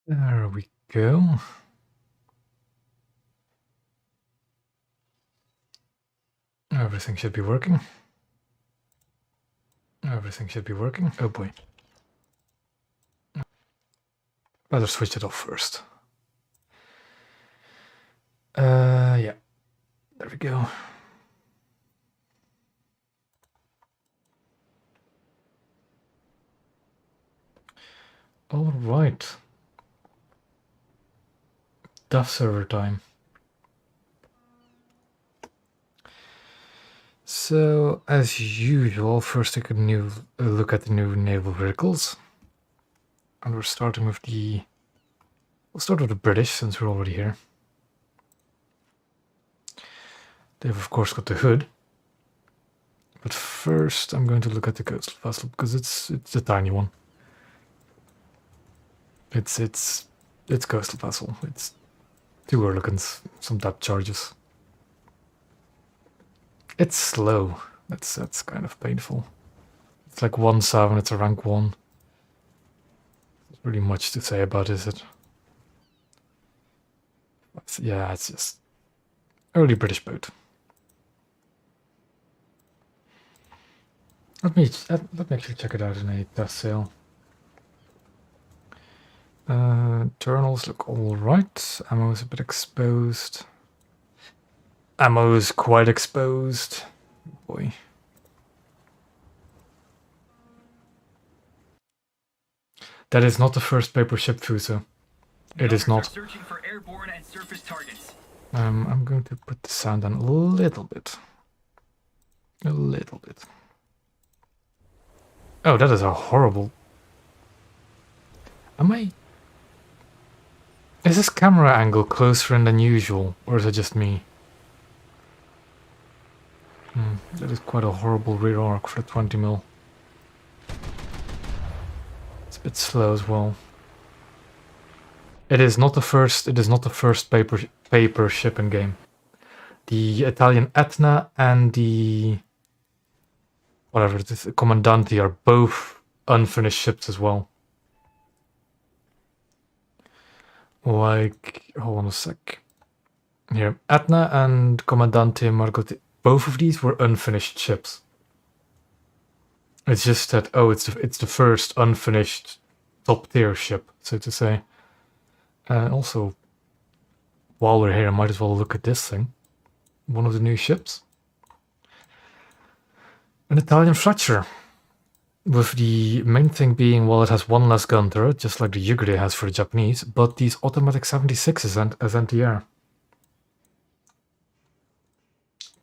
There we go. Everything should be working. Everything should be working. Oh boy. Better switch it off first. Yeah. There we go. All right. DAF server time. So, as usual, first take a look at the new naval vehicles. And we're starting with the... We'll start with the British, since we're already here. They've of course got the Hood. But first I'm going to look at the coastal vessel, because it's a tiny one. It's coastal vessel. It's 2 Hurricanes, some depth charges. It's slow. That's kind of painful. It's like 1-7, it's a rank 1. There's really much to say about it, is it? But yeah, it's just early British boat. Let me actually check it out in a test sail. Journals look alright. Ammo is a bit exposed. Ammo is quite exposed. Boy. That is not the first paper ship, Fuso. It is not. Searching for airborne and surface targets. I'm going to put the sound down a little bit. A little bit. Oh, that is a horrible... Is this camera angle closer in than usual, or is it just me? That is quite a horrible rear arc for the 20mm. It's a bit slow as well. It is not the first paper shipping game. The Italian Etna and the whatever it is, the Commandanti are both unfinished ships as well. Like, hold on a sec. Here, Etna and Comandante Margotti, both of these were unfinished ships. It's just that, oh, it's the first unfinished top tier ship, so to say. Also, while we're here, I might as well look at this thing. One of the new ships. An Italian Fletcher. With the main thing being, well, it has 1 less gun turret, just like the Yugure has for the Japanese, but these automatic 76s as anti-air.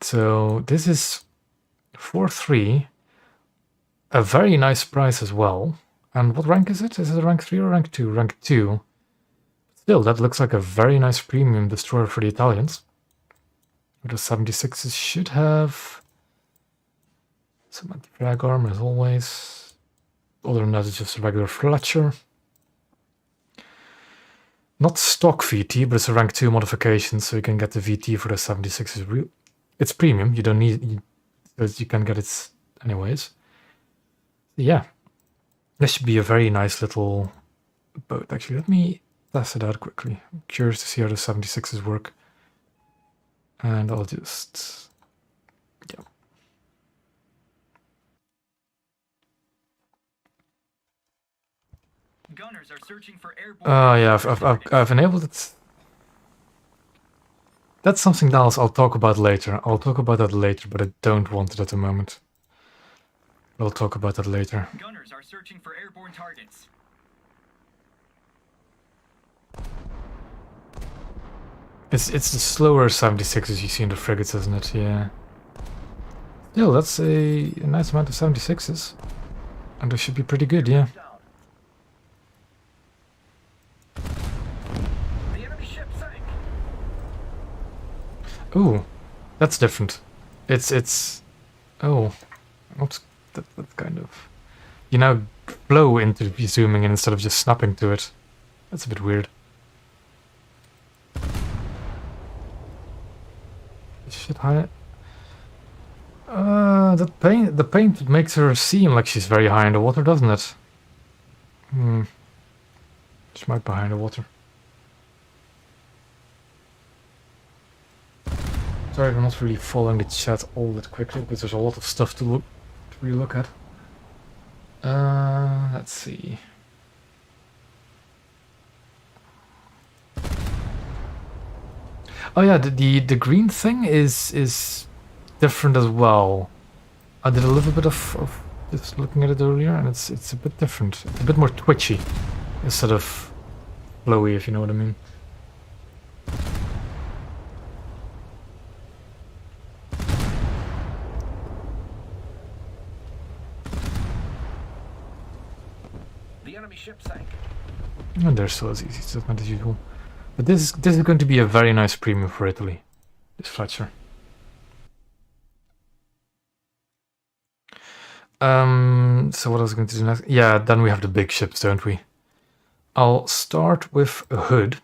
So this is 4-3. A very nice price as well. And what rank is it? Is it a rank 3 or rank 2? Rank 2. Still, that looks like a very nice premium destroyer for the Italians. The 76s should have some anti-frag armor as always. Other than that, it's just a regular Fletcher. Not stock VT, but it's a rank 2 modification, so you can get the VT for the 76s. It's premium, you don't need it, you can get it anyways. Yeah, this should be a very nice little boat. Actually, let me test it out quickly. I'm curious to see how the 76s work. And I'll just... yeah. Gunners are searching for airborne. Oh yeah, I've enabled it. That's something else I'll talk about later. I'll talk about that later, but I don't want it at the moment. We'll talk about that later. Gunners are searching for airborne targets. It's the slower 76s you see in the frigates, isn't it? Yeah. Still, that's a nice amount of 76s. And they should be pretty good, yeah. The enemy ship sank. Ooh, that's different. It's oh, not that kind of. You now flow into zooming in instead of just snapping to it. That's a bit weird. Shit, high. The paint makes her seem like she's very high in the water, doesn't it? She might be behind the water. Sorry, I'm not really following the chat all that quickly because there's a lot of stuff to really look at. Let's see. Oh yeah, the green thing is different as well. I did a little bit of just looking at it earlier, and it's a bit different. It's a bit more twitchy instead of flowy, if you know what I mean. The enemy ship sank. And they're still as easy, it's not as usual. But this is going to be a very nice premium for Italy. This Fletcher. So what I was going to do next? Yeah, then we have the big ships, don't we? I'll start with a Hood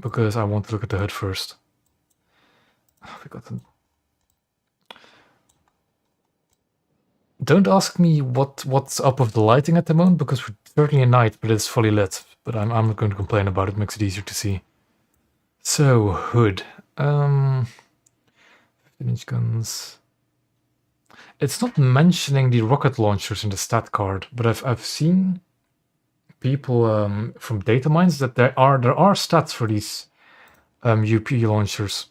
because I want to look at the Hood first. Oh, we got them. Don't ask me what's up with the lighting at the moment because we're certainly at night, but it's fully lit. But I'm not going to complain about it. Makes it easier to see. So Hood, 15-inch guns. It's not mentioning the rocket launchers in the stat card, but I've seen people from data mines that there are stats for these UP launchers.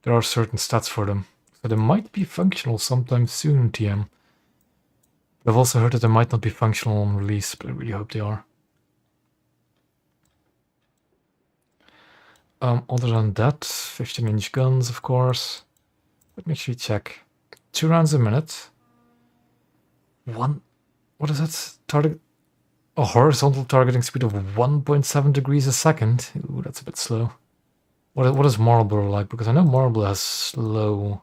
There are certain stats for them, so they might be functional sometime soon. TM. But I've also heard that they might not be functional on release, but I really hope they are. Other than that, 15-inch guns, of course. Let me actually check. 2 rounds a minute. What is that? Target a horizontal targeting speed of 1.7 degrees a second. Ooh, that's a bit slow. What is Marlborough like? Because I know Marlborough has slow.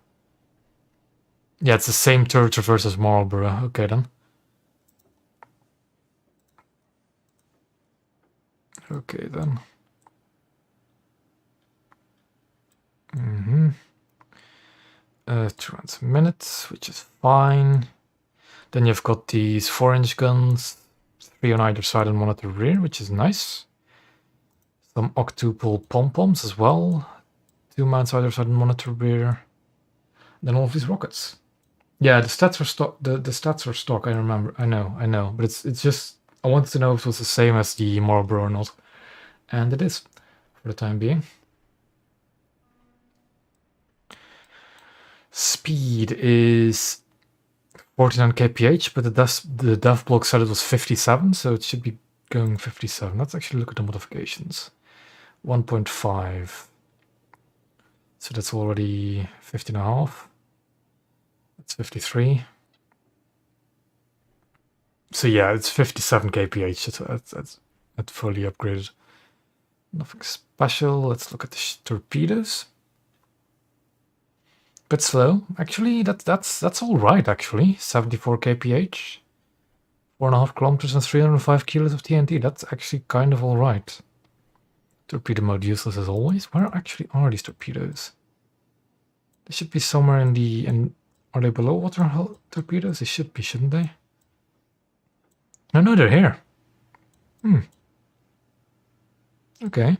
Yeah, it's the same turret traverse as Marlborough. Okay then. Okay then. 2 rounds a minute, which is fine. Then you've got these 4-inch guns, 3 on either side and 1 at the rear, which is nice. Some octuple pom-poms as well. 2 mounts either side and 1 at the rear. Then all of these rockets. Yeah, the stats are stock. The stats are stock. I remember. I know. But it's just I wanted to know if it was the same as the Marlborough or not, and it is for the time being. Speed is 49 kph, but the dev block said it was 57, so it should be going 57. Let's actually look at the modifications. 1.5. So that's already 50.5. That's 53. So yeah, it's 57 kph. That's fully upgraded. Nothing special. Let's look at the torpedoes. Bit slow, actually. That's all right. Actually, 74 kph, 4.5 kilometers and 305 kilos of TNT. That's actually kind of all right. Torpedo mode useless as always. Where actually are these torpedoes? They should be somewhere in the. Are they below water torpedoes? They should be, shouldn't they? No, they're here. Okay.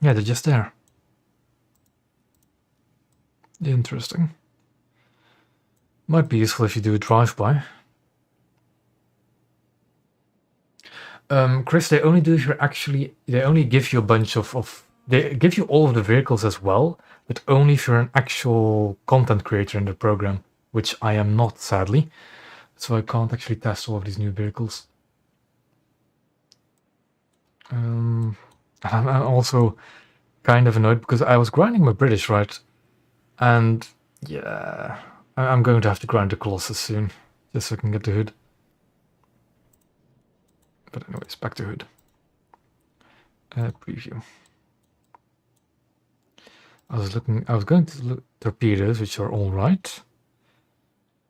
Yeah, they're just there. Interesting. Might be useful if you do a drive-by. Chris, they only do if you're actually. They only give you a bunch of. They give you all of the vehicles as well, but only if you're an actual content creator in the program, which I am not, sadly. So I can't actually test all of these new vehicles. I'm also kind of annoyed because I was grinding my British, right? And yeah, I'm going to have to grind the Colossus soon, just so I can get the Hood. But anyways, back to Hood. Preview. I was going to look torpedoes, which are all right.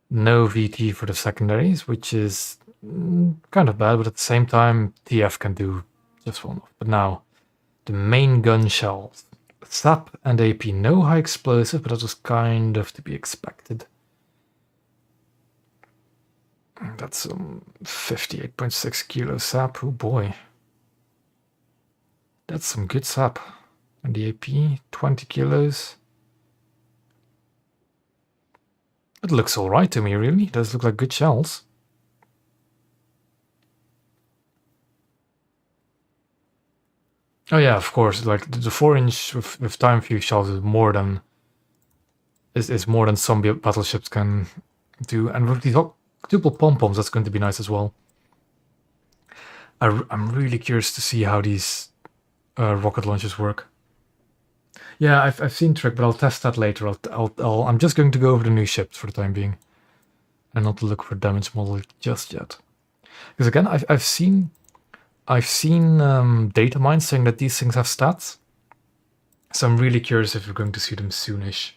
No VT for the secondaries, which is kind of bad, but at the same time, TF can do just well enough. But now, the main gun shells. SAP and AP, no high explosive, but that was kind of to be expected. That's 58.6 kilo sap. Oh boy. That's some good sap. And the AP, 20 kilos. It looks alright to me, really. It does look like good shells. Oh yeah, of course. Like the 4-inch with time fuse shells is more than some battleships can do, and with these dual pom-poms, that's going to be nice as well. I'm really curious to see how these rocket launchers work. Yeah, I've seen trick, but I'll test that later. I'm just going to go over the new ships for the time being, and not look for damage model just yet. Because again, I've seen data mines saying that these things have stats, so I'm really curious if we're going to see them soonish.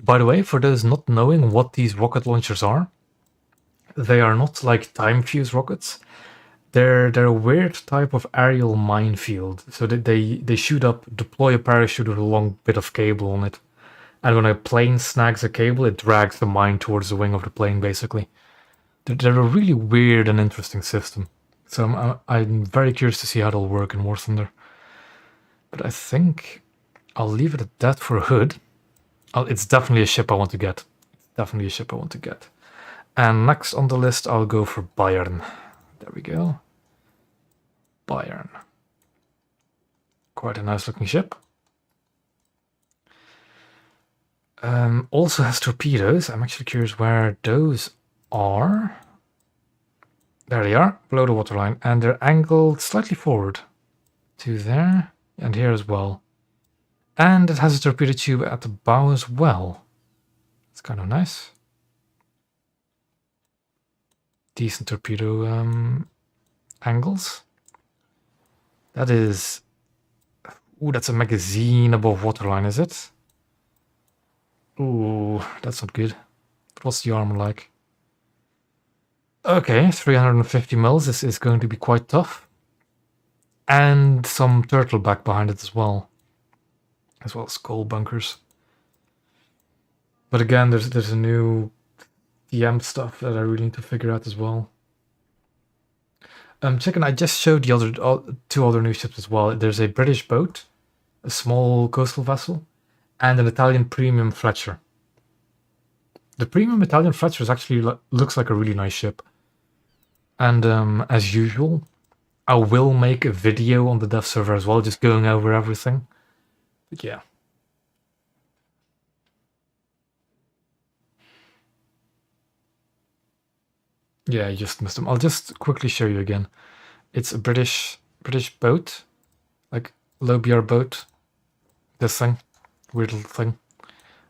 By the way, for those not knowing what these rocket launchers are, they are not like time fuse rockets. They're a weird type of aerial minefield. So they shoot up, deploy a parachute with a long bit of cable on it, and when a plane snags a cable, it drags the mine towards the wing of the plane. Basically, they're a really weird and interesting system. So I'm very curious to see how they'll work in War Thunder. But I think I'll leave it at that for Hood. It's definitely a ship I want to get. And next on the list, I'll go for Bayern. There we go. Bayern. Quite a nice looking ship. Also has torpedoes. I'm actually curious where those are. There they are, below the waterline. And they're angled slightly forward to there. And here as well. And it has a torpedo tube at the bow as well. It's kind of nice. Decent torpedo angles. That is... Ooh, that's a magazine above waterline, is it? Ooh, that's not good. But what's the armor like? Okay, 350 mils. This is going to be quite tough. And some turtle back behind it as well. As well as coal bunkers. But again, there's a new DM stuff that I really need to figure out as well. Chicken, I just showed the two other new ships as well. There's a British boat, a small coastal vessel, and an Italian premium Fletcher. The premium Italian Fletcher is actually looks like a really nice ship. And as usual, I will make a video on the dev server as well, just going over everything. But yeah. Yeah, you just missed them. I'll just quickly show you again. It's a British boat, like low BR boat. This thing, weird little thing.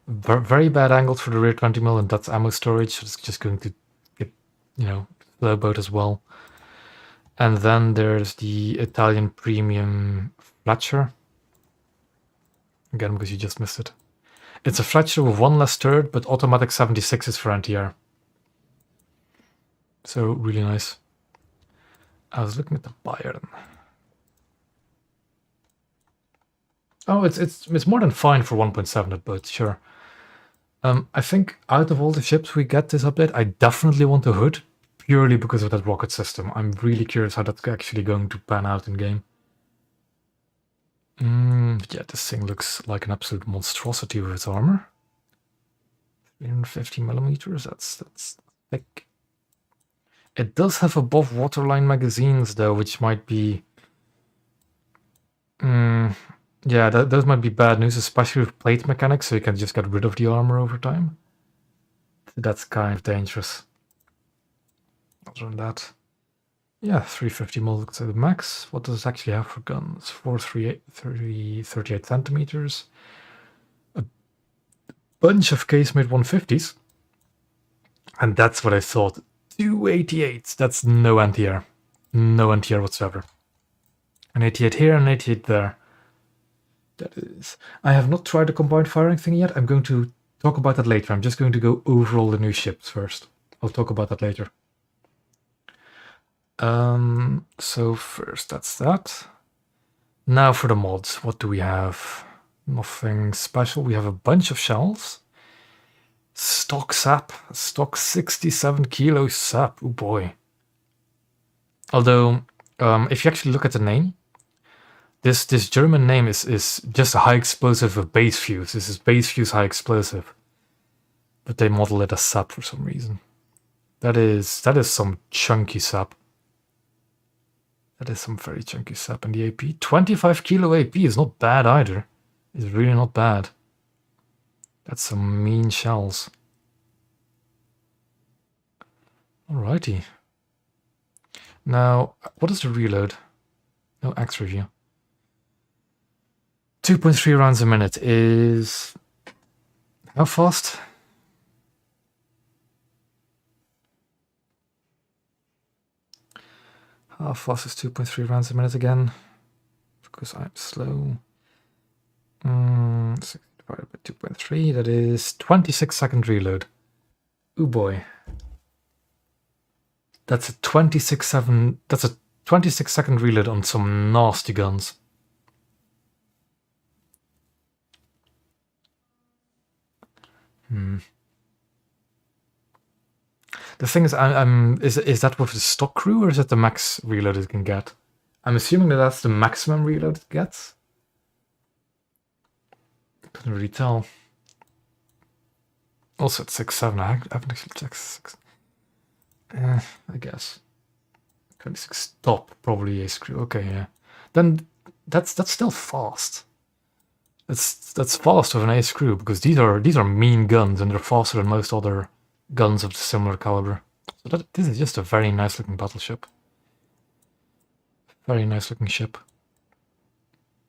Very bad angles for the rear 20 mil, and that's ammo storage. So it's just going to get, low boat as well. And then there's the Italian premium Fletcher. Again, because you just missed it. It's a Fletcher with one less turret, but automatic 76s for anti-air. So really nice. I was looking at the Bayern. Oh, it's more than fine for 1.7 at both, sure. I think out of all the ships we get this update, I definitely want a Hood, purely because of that rocket system. I'm really curious how that's actually going to pan out in game. Yeah, this thing looks like an absolute monstrosity with its armor. 350 millimeters, that's thick. It does have above waterline magazines though, which might be... yeah, those might be bad news, especially with plate mechanics, so you can just get rid of the armor over time. That's kind of dangerous. Other than that, yeah, 350 mil looks at the max. What does it actually have for guns? 38 centimeters. A bunch of casemate 150s. And that's what I thought. 288s. That's no anti-air. No anti-air whatsoever. An 88 here, an 88 there. That is... I have not tried the combined firing thing yet. I'm going to talk about that later. I'm just going to go over all the new ships first. I'll talk about that later. So first, that's that. Now for the mods. What do we have? Nothing special. We have a bunch of shells. Stock sap. Stock 67 kilo sap. Oh boy. Although, if you actually look at the name, this German name is just a high explosive with base fuse. This is base fuse high explosive. But they model it as sap for some reason. That is some chunky sap. That is some very chunky sap in the AP. 25 kilo AP is not bad either. It's really not bad. That's some mean shells. Alrighty. Now, what is the reload? No X review. 2.3 rounds a minute is... how fast? How fast is 2.3 rounds a minute again? Because I'm slow. 6 divided by 2.3, that is 26-second reload. Ooh boy. That's a 26-second reload on some nasty guns. The thing is, is that with the stock crew or is that the max reload it can get? I'm assuming that that's the maximum reload it gets. Couldn't really tell. Also at 6.7, I haven't actually checked 6. I guess. 26 stop, probably a screw. Okay, yeah. Then that's still fast. That's fast with an ace screw because these are mean guns and they're faster than most other guns of the similar caliber. So this is just a very nice looking battleship. Very nice looking ship.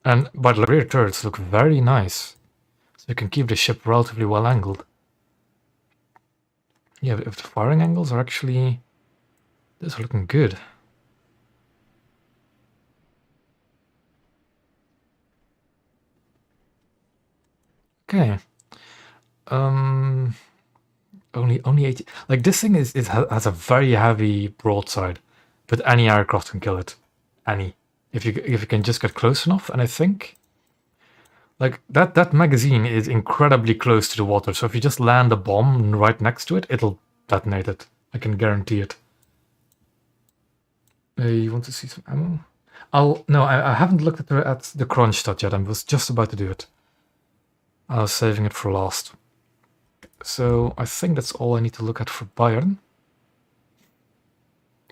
And by the rear turrets look very nice. So you can keep the ship relatively well angled. Yeah, if the firing angles are actually... those are looking good. Okay. Only 80. Like this thing has a very heavy broadside, but any aircraft can kill it. Any. If you can just get close enough, and I think like that magazine is incredibly close to the water. So if you just land a bomb right next to it, it'll detonate it. I can guarantee it. You want to see some ammo? I haven't looked at the Kronshtadt yet. I was just about to do it. I was saving it for last. So I think that's all I need to look at for Bayern.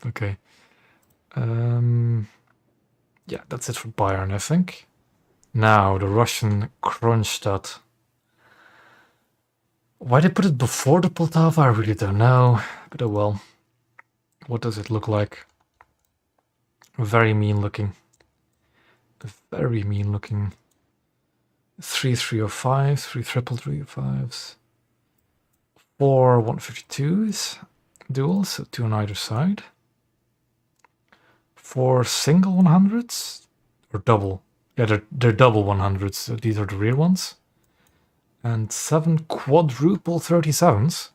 Okay. Yeah, that's it for Bayern, I think. Now, the Russian Kronshtadt. Why they put it before the Poltava, I really don't know. But oh well. What does it look like? Very mean looking. Very mean looking. 3 305s, 3 355s. 4 152s. Dual, so 2 on either side. 4 single 100s. Or double. Yeah, they're double 100s, so these are the rear ones. And 7 quadruple 37s.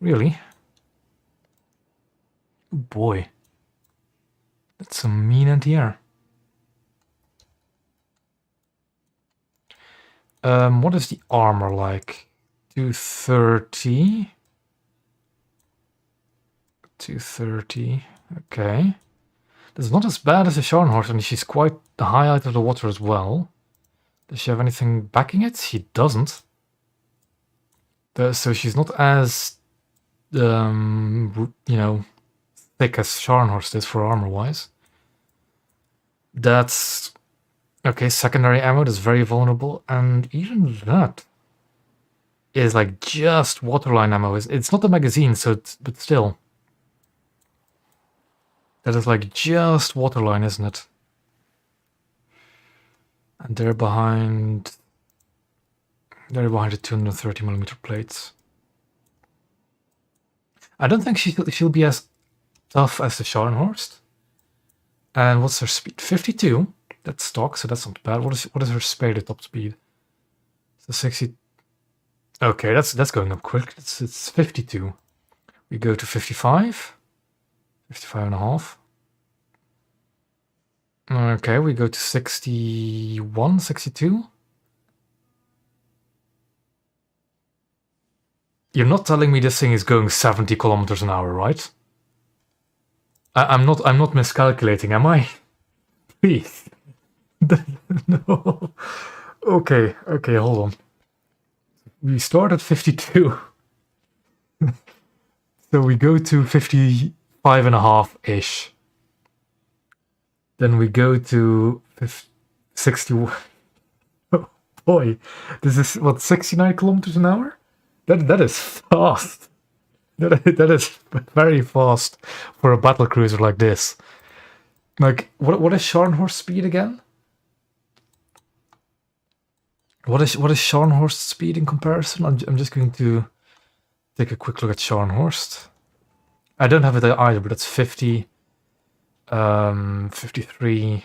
Really? Oh boy. That's some mean anti-air. What is the armor like? 230. 230. Okay. That's not as bad as the Scharnhorst, and she's quite high out of the water as well. Does she have anything backing it? She doesn't. So she's not as, you know, thick as Scharnhorst is for armor-wise. That's... okay, secondary ammo that's very vulnerable, and even that is like just waterline ammo. It's not a magazine, so but still. That is like just waterline, isn't it? And they're behind the 230mm plates. I don't think she'll be as tough as the Scharnhorst. And what's her speed? 52. That's stock, so that's not bad. What is her spaded top speed? So 60. Okay, that's going up quick. It's 52. We go to 55. 55 and a half. Okay, we go to 61, 62. You're not telling me this thing is going 70 kilometers an hour, right? I'm not miscalculating, am I? Please. No. Okay, hold on. We start at 52. So we go to 55 and a half-ish. Then we go to 61. Oh boy. This is, what, 69 kilometers an hour? That is fast. That is very fast for a battle cruiser like this. Like, what is Scharnhorst speed again? What is Scharnhorst speed in comparison? I'm just going to take a quick look at Scharnhorst. I don't have it either, but it's 50, 53,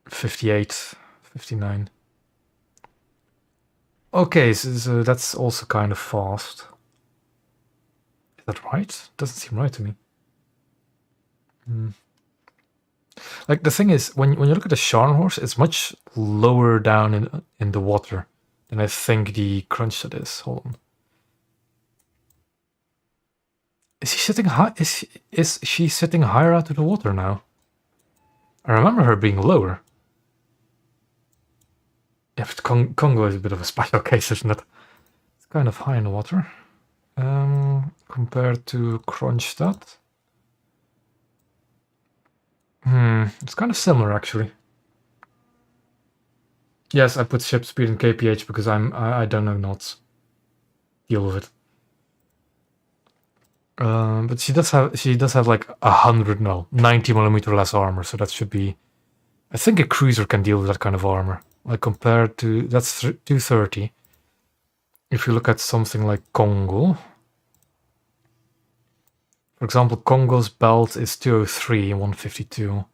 58, 59. Okay, so that's also kind of fast. Is that right? Doesn't seem right to me. Like, the thing is, when you look at the Scharnhorst, it's much lower down in the water than I think the Kronshtadt is. Hold on. Is he sitting high? Is she sitting higher out of the water now? I remember her being lower. Yeah, but Congo is a bit of a special case, isn't it? It's kind of high in the water. Compared to Kronshtadt. It's kind of similar, actually. Yes, I put ship speed in kph because I don't know knots. Deal with it. But she does have like 90 millimeter less armor, so that should be. I think a cruiser can deal with that kind of armor. Like, compared to, that's 230. If you look at something like Congo, for example, Congo's belt is 203 and 152.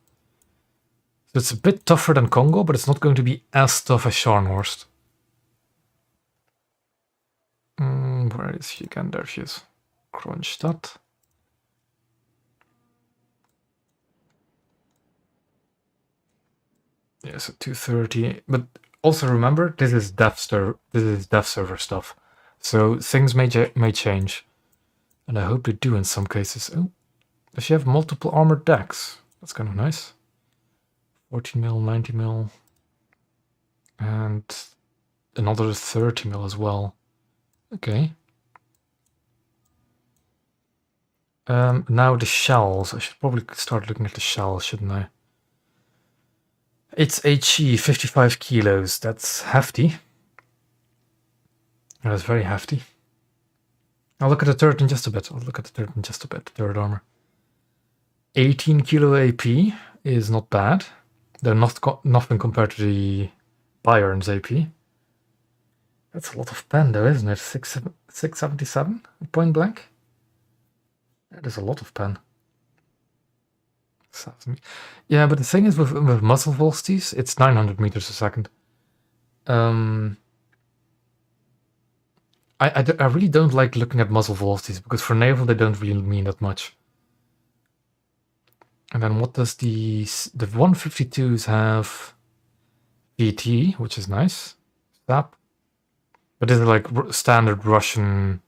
So it's a bit tougher than Congo, but it's not going to be as tough as Scharnhorst. Where is she again? There she is. Kronshtadt. Yeah, so 230. But also remember, this is dev server stuff, so things may change, and I hope they do in some cases. Oh, does she have multiple armored decks? That's kind of nice. 40 mil, 90 mil, and another 30 mil as well. Okay. Now the shells. I should probably start looking at the shells, shouldn't I? It's HE, 55 kilos. That's hefty. That's very hefty. I'll look at the turret in just a bit. Turret armor. 18 kilo AP is not bad. They're nothing compared to the Bayern's AP. That's a lot of pen though, isn't it? 677 point blank? That is a lot of pen. Yeah, but the thing is with muzzle velocities, it's 900 meters a second. I really don't like looking at muzzle velocities because for naval they don't really mean that much. And then what does the 152s have? VT, which is nice. Stap. But this is like standard Russian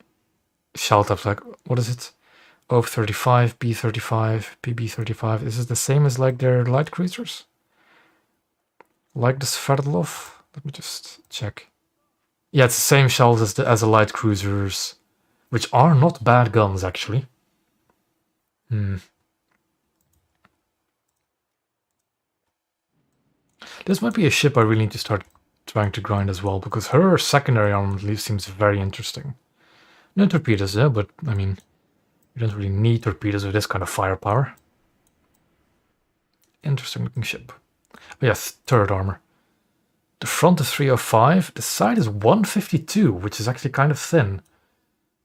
shell types. Like, what is it? OF-35, B-35, PB-35. Is it the same as like their light cruisers? Like the Sverdlov? Let me just check. Yeah, it's the same shells as the light cruisers, which are not bad guns actually. This might be a ship I really need to start trying to grind as well, because her secondary armor at least seems very interesting. No torpedoes, yeah, but I mean, you don't really need torpedoes with this kind of firepower. Interesting looking ship. Oh yes, turret armor. The front is 305, the side is 152, which is actually kind of thin.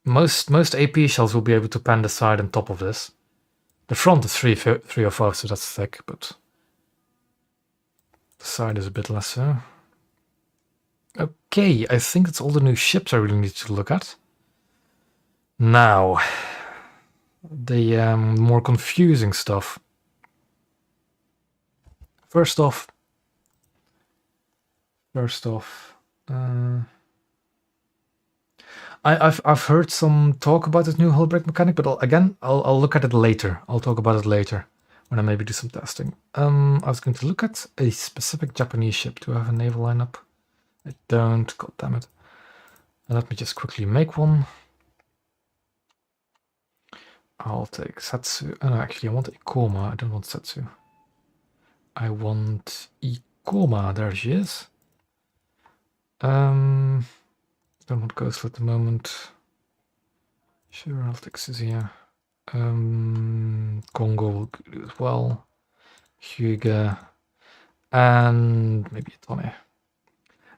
Most AP shells will be able to pan the side and top of this. The front is 305, so that's thick, but the side is a bit less so. Okay, I think that's all the new ships I really need to look at. Now, the more confusing stuff. First off, I've heard some talk about this new hull break mechanic, but I'll look at it later. I'll talk about it later when I maybe do some testing. I was going to look at a specific Japanese ship. Do I have a naval lineup? I don't. God damn it. Let me just quickly make one. I'll take Setsu. Oh, no, actually, I want Ikoma. I don't want Setsu. I want Ikoma. There she is. Don't want Coastal at the moment. Sure, I'll take Suzuya. Congo will do as well. Hyuga. And maybe a Tone.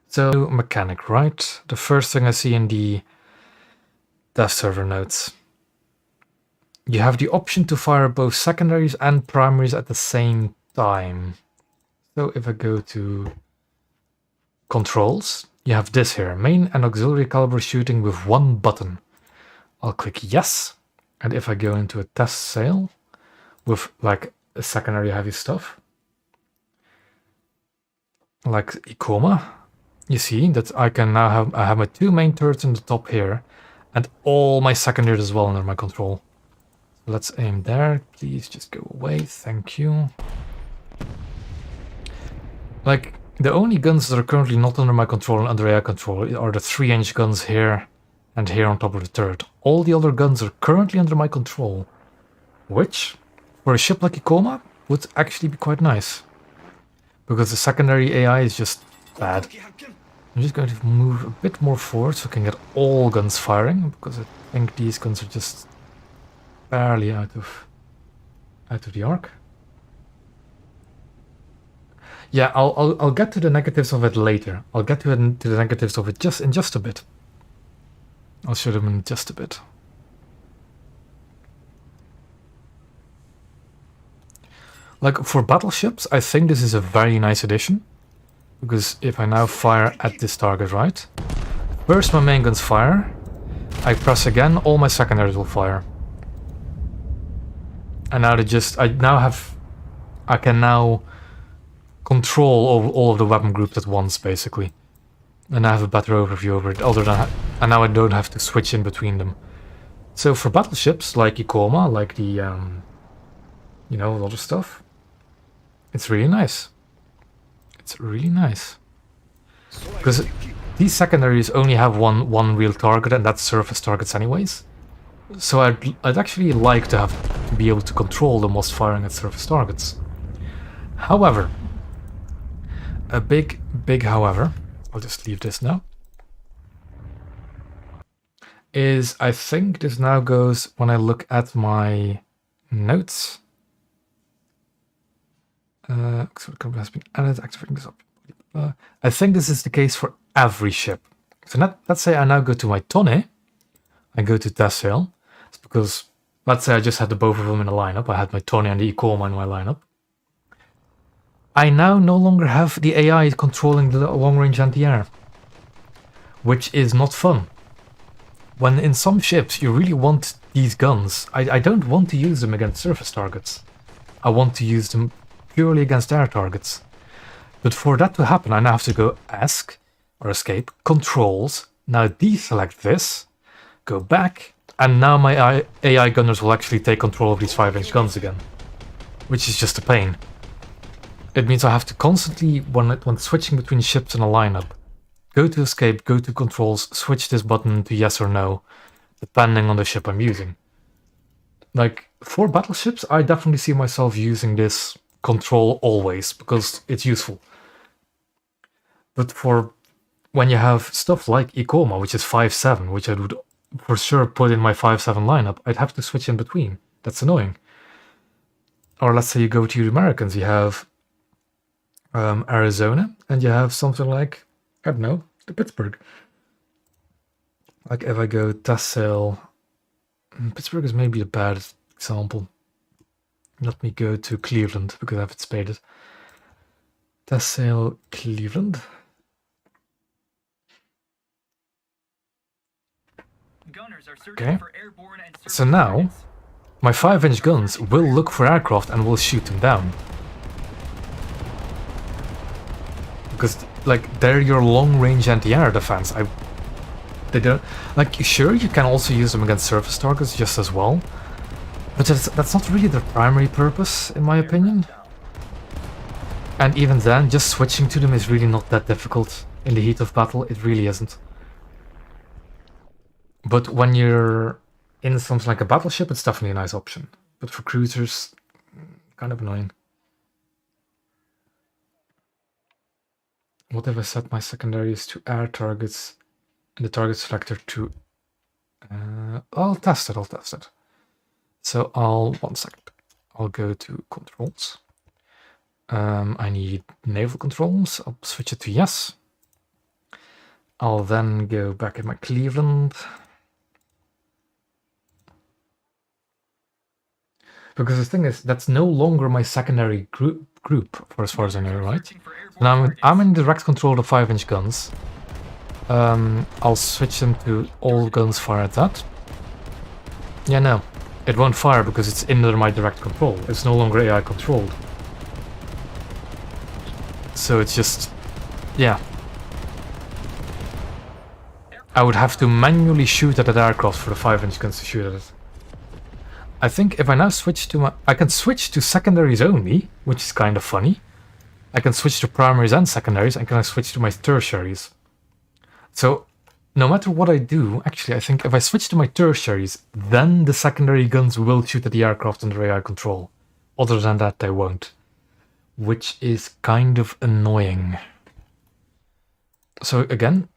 So, mechanic, right? The first thing I see in the dev server notes. You have the option to fire both secondaries and primaries at the same time. So if I go to controls, you have this here, main and auxiliary caliber shooting with one button. I'll click yes. And if I go into a test sail with like a secondary heavy stuff, like Ikoma, you see that I can now have my two main turrets in the top here and all my secondaries as well under my control. So let's aim there. Please just go away. Thank you. Like, the only guns that are currently not under my control and under AI control are the 3-inch guns here and here on top of the turret. All the other guns are currently under my control, which, for a ship like Ikoma, would actually be quite nice. Because the secondary AI is just bad. I'm just going to move a bit more forward so I can get all guns firing, because I think these guns are just barely out of the arc. Yeah, I'll get to the negatives of it later. I'll get to the negatives of it in just a bit. I'll show them in just a bit. Like, for battleships, I think this is a very nice addition. Because if I now fire at this target, right? First my main guns fire. I press again, all my secondaries will fire. And now I can now control all of the weapon groups at once, basically. And I have a better overview over it, and now I don't have to switch in between them. So for battleships, like Ikoma, like the, you know, a lot of stuff, it's really nice. It's really nice. Because these secondaries only have one real target, and that's surface targets anyways. So I'd actually like to be able to control them whilst firing at surface targets. However, a big however, I'll just leave this now, is I think this now goes, when I look at my notes, so the has been added, activating this up. I think this is the case for every ship. So let's say I now go to my Tone, I go to test sail. It's because, let's say I just had the both of them in a lineup. I had my Tone and the Ikoma in my lineup. I now no longer have the AI controlling the long-range anti-air, which is not fun. When in some ships you really want these guns, I don't want to use them against surface targets. I want to use them purely against air targets. But for that to happen, I now have to go ESC, or escape, controls, now deselect this, go back, and now my AI gunners will actually take control of these 5-inch guns again. Which is just a pain. It means I have to constantly, when switching between ships in a lineup, go to escape, go to controls, switch this button to yes or no, depending on the ship I'm using. Like, for battleships, I definitely see myself using this control always, because it's useful. But for when you have stuff like Ikoma, which is 5-7, which I would for sure put in my 5-7 lineup, I'd have to switch in between. That's annoying. Or let's say you go to the Americans, you have Arizona, and you have something like, I don't know, the Pittsburgh. Like if I go test sail, Pittsburgh is maybe a bad example. Let me go to Cleveland, because I have it spaded. Test sail Cleveland. Okay, so now my 5-inch guns will look for aircraft and will shoot them down. Because, like, they're your long-range anti-air defense. They don't... Like, sure, you can also use them against surface targets just as well. But that's not really their primary purpose, in my opinion. And even then, just switching to them is really not that difficult. In the heat of battle, it really isn't. But when you're in something like a battleship, it's definitely a nice option. But for cruisers, kind of annoying. What if I set my secondaries to air targets and the target selector to... I'll test it. So one second. I'll go to controls. I need naval controls. I'll switch it to yes. I'll then go back in my Cleveland. Because the thing is, that's no longer my secondary group for as far as I know, right? Now I'm in direct control of 5-inch guns. I'll switch them to all guns fire at that. Yeah, no. It won't fire because it's under my direct control. It's no longer AI controlled. So it's just... yeah. I would have to manually shoot at that aircraft for the 5-inch guns to shoot at it. I think if I now switch to my... I can switch to secondaries only, which is kind of funny. I can switch to primaries and secondaries, and can I switch to my tertiaries. So, no matter what I do, actually I think if I switch to my tertiaries, then the secondary guns will shoot at the aircraft under AI control. Other than that, they won't. Which is kind of annoying. So again,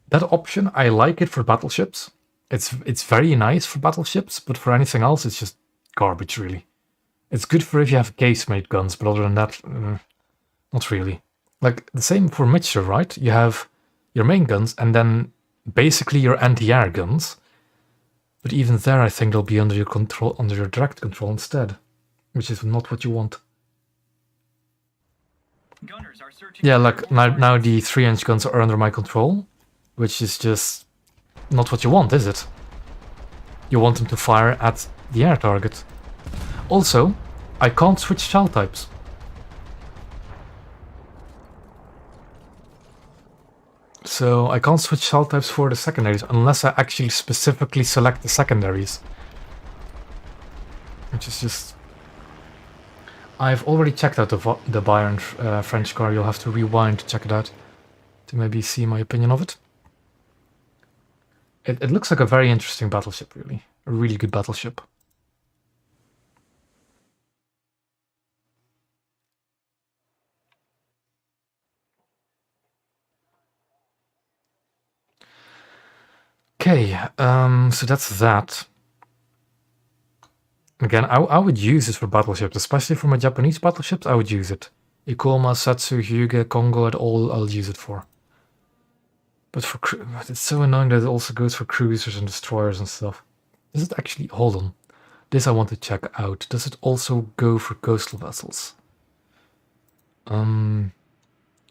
that option, I like it for battleships. It's very nice for battleships, but for anything else, it's just garbage, really. It's good for if you have casemate guns, but other than that, not really. Like, the same for mixture, right? You have your main guns, and then basically your anti-air guns. But even there, I think they'll be under your control, under your direct control instead, which is not what you want. Yeah, like now the 3-inch guns are under my control, which is just not what you want, is it? You want them to fire at the air target. Also, I can't switch shell types. So I can't switch shell types for the secondaries unless I actually specifically select the secondaries. Which is just... I've already checked out the Bayern French car. You'll have to rewind to check it out to maybe see my opinion of it. It looks like a very interesting battleship, really. A really good battleship. Okay, so that's that. Again, I would use it for battleships, especially for my Japanese battleships. I would use it. Ikoma, Satsu, Hyuga, Kongo, I'll use it for. But it's so annoying that it also goes for cruisers and destroyers and stuff. Does it actually... Hold on. This I want to check out. Does it also go for coastal vessels?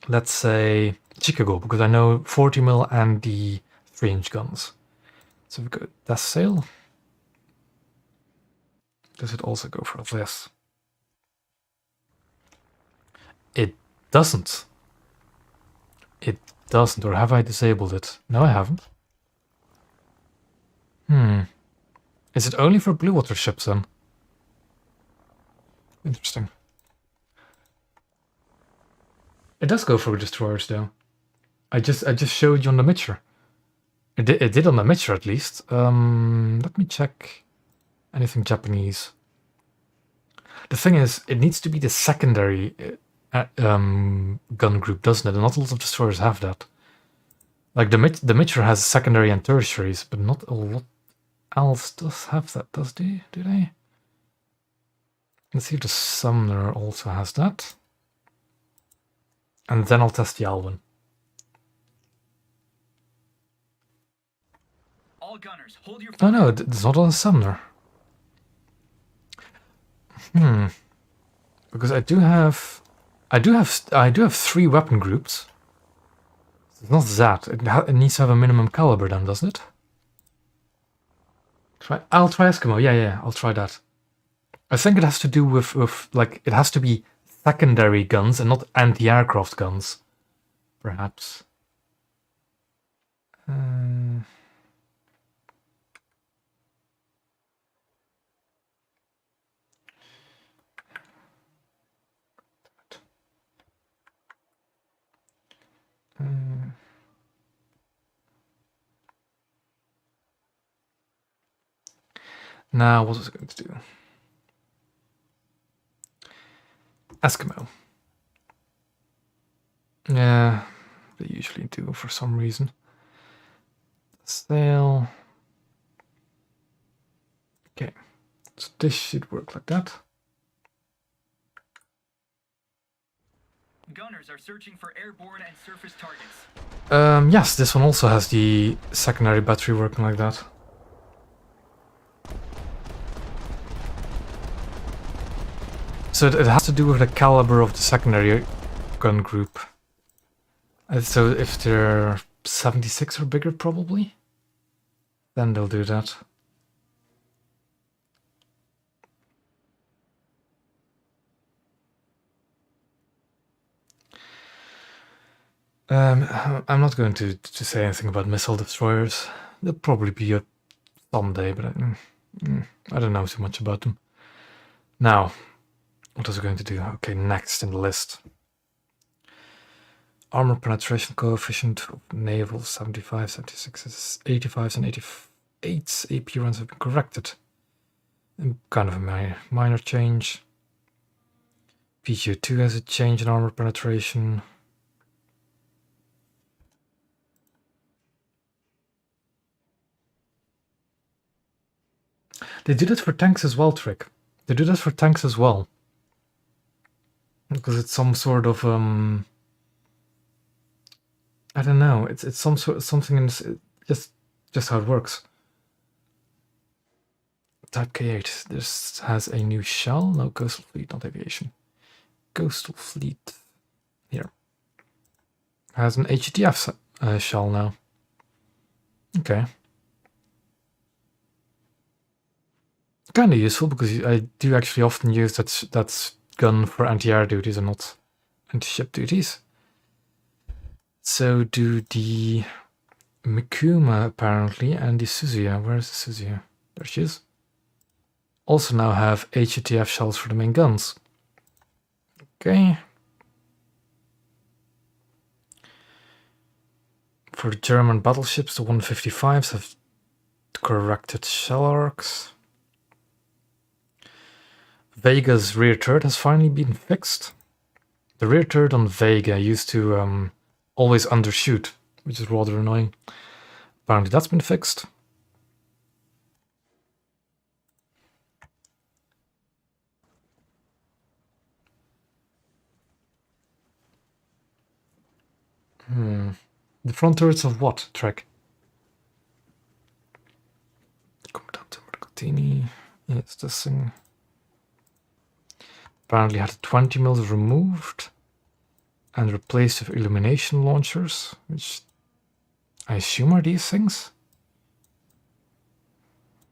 Let's say Chicago, because I know 40mm and the 3-inch guns. So we go Death Sail. Does it also go for this? It doesn't. It doesn't, or have I disabled it? No, I haven't. Is it only for blue water ships then? Interesting. It does go for destroyers though. I just showed you on the Mitcher. It did on the Mitcher at least. Let me check anything Japanese. The thing is, it needs to be the secondary gun group, doesn't it? And not a lot of destroyers have that. Like the Mitcher has secondary and tertiaries, but not a lot else does have that, do they? Let's see if the Sumner also has that. And then I'll test the Alwyn. All gunners, hold your Oh no, it's not on the Sumner. Because I do have 3 weapon groups. It's not that. It needs to have a minimum caliber then, doesn't it? I'll try Eskimo. Yeah, I'll try that. I think it has to do with like, it has to be secondary guns and not anti-aircraft guns. Perhaps. Now, what was I going to do? Eskimo. Yeah, they usually do for some reason. Sail. Okay, so this should work like that. Gunners are searching for airborne and surface targets. Yes, this one also has the secondary battery working like that. So it has to do with the caliber of the secondary gun group. So if they're 76 or bigger, probably, then they'll do that. I'm not going to say anything about missile destroyers. They'll probably be a someday, but I don't know too much about them. Now, what is it going to do? Okay, next in the list. Armor penetration coefficient of Naval 75, 76, 85, and 88 AP runs have been corrected. And kind of a minor change. PGO2 has a change in armor penetration. They do that for tanks as well, Trick. They do that for tanks as well. Because it's some sort of I don't know. It's some sort of something in just how it works. Type K8. This has a new shell. No, coastal fleet, not aviation. Coastal fleet. Here. Has an HTF shell now. Okay. Kind of useful because I do actually often use that gun for anti-air duties and not anti-ship duties. So do the Mikuma apparently and the Suzuya. Where is the Suzuya? There she is. Also now have HTF shells for the main guns. Okay. For the German battleships, the 155s have corrected shell arcs. Vega's rear turret has finally been fixed. The rear turret on Vega used to always undershoot, which is rather annoying. Apparently that's been fixed. The front turrets of what, Trek? Commandante Marcottini. Yes, this thing. Apparently had 20 mils removed and replaced with illumination launchers, which I assume are these things.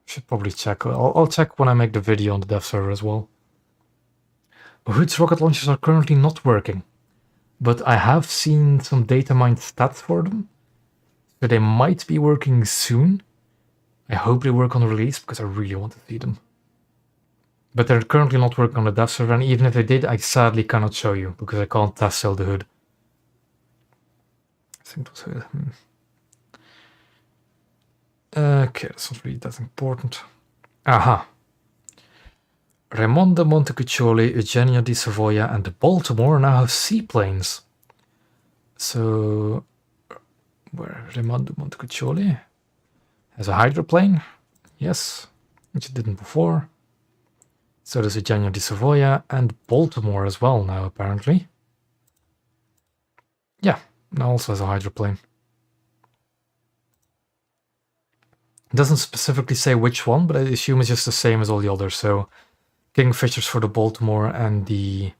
Should probably check. I'll check when I make the video on the dev server as well. Hood's rocket launchers are currently not working, but I have seen some data mined stats for them, so they might be working soon. I hope they work on release because I really want to see them. But they're currently not working on the dev server, and even if they did, I sadly cannot show you because I can't test sell the hood. I think it was hood. Okay, that's not really that important. Aha. Raimondo Montecuccoli, Eugenia di Savoia, and Baltimore now have seaplanes. So, where Raimondo Montecuccoli has a hydroplane? Yes, which it didn't before. So does Eugenia di Savoia and Baltimore as well now, apparently. Yeah, now also has a hydroplane. It doesn't specifically say which one, but I assume it's just the same as all the others. So Kingfishers for the Baltimore and the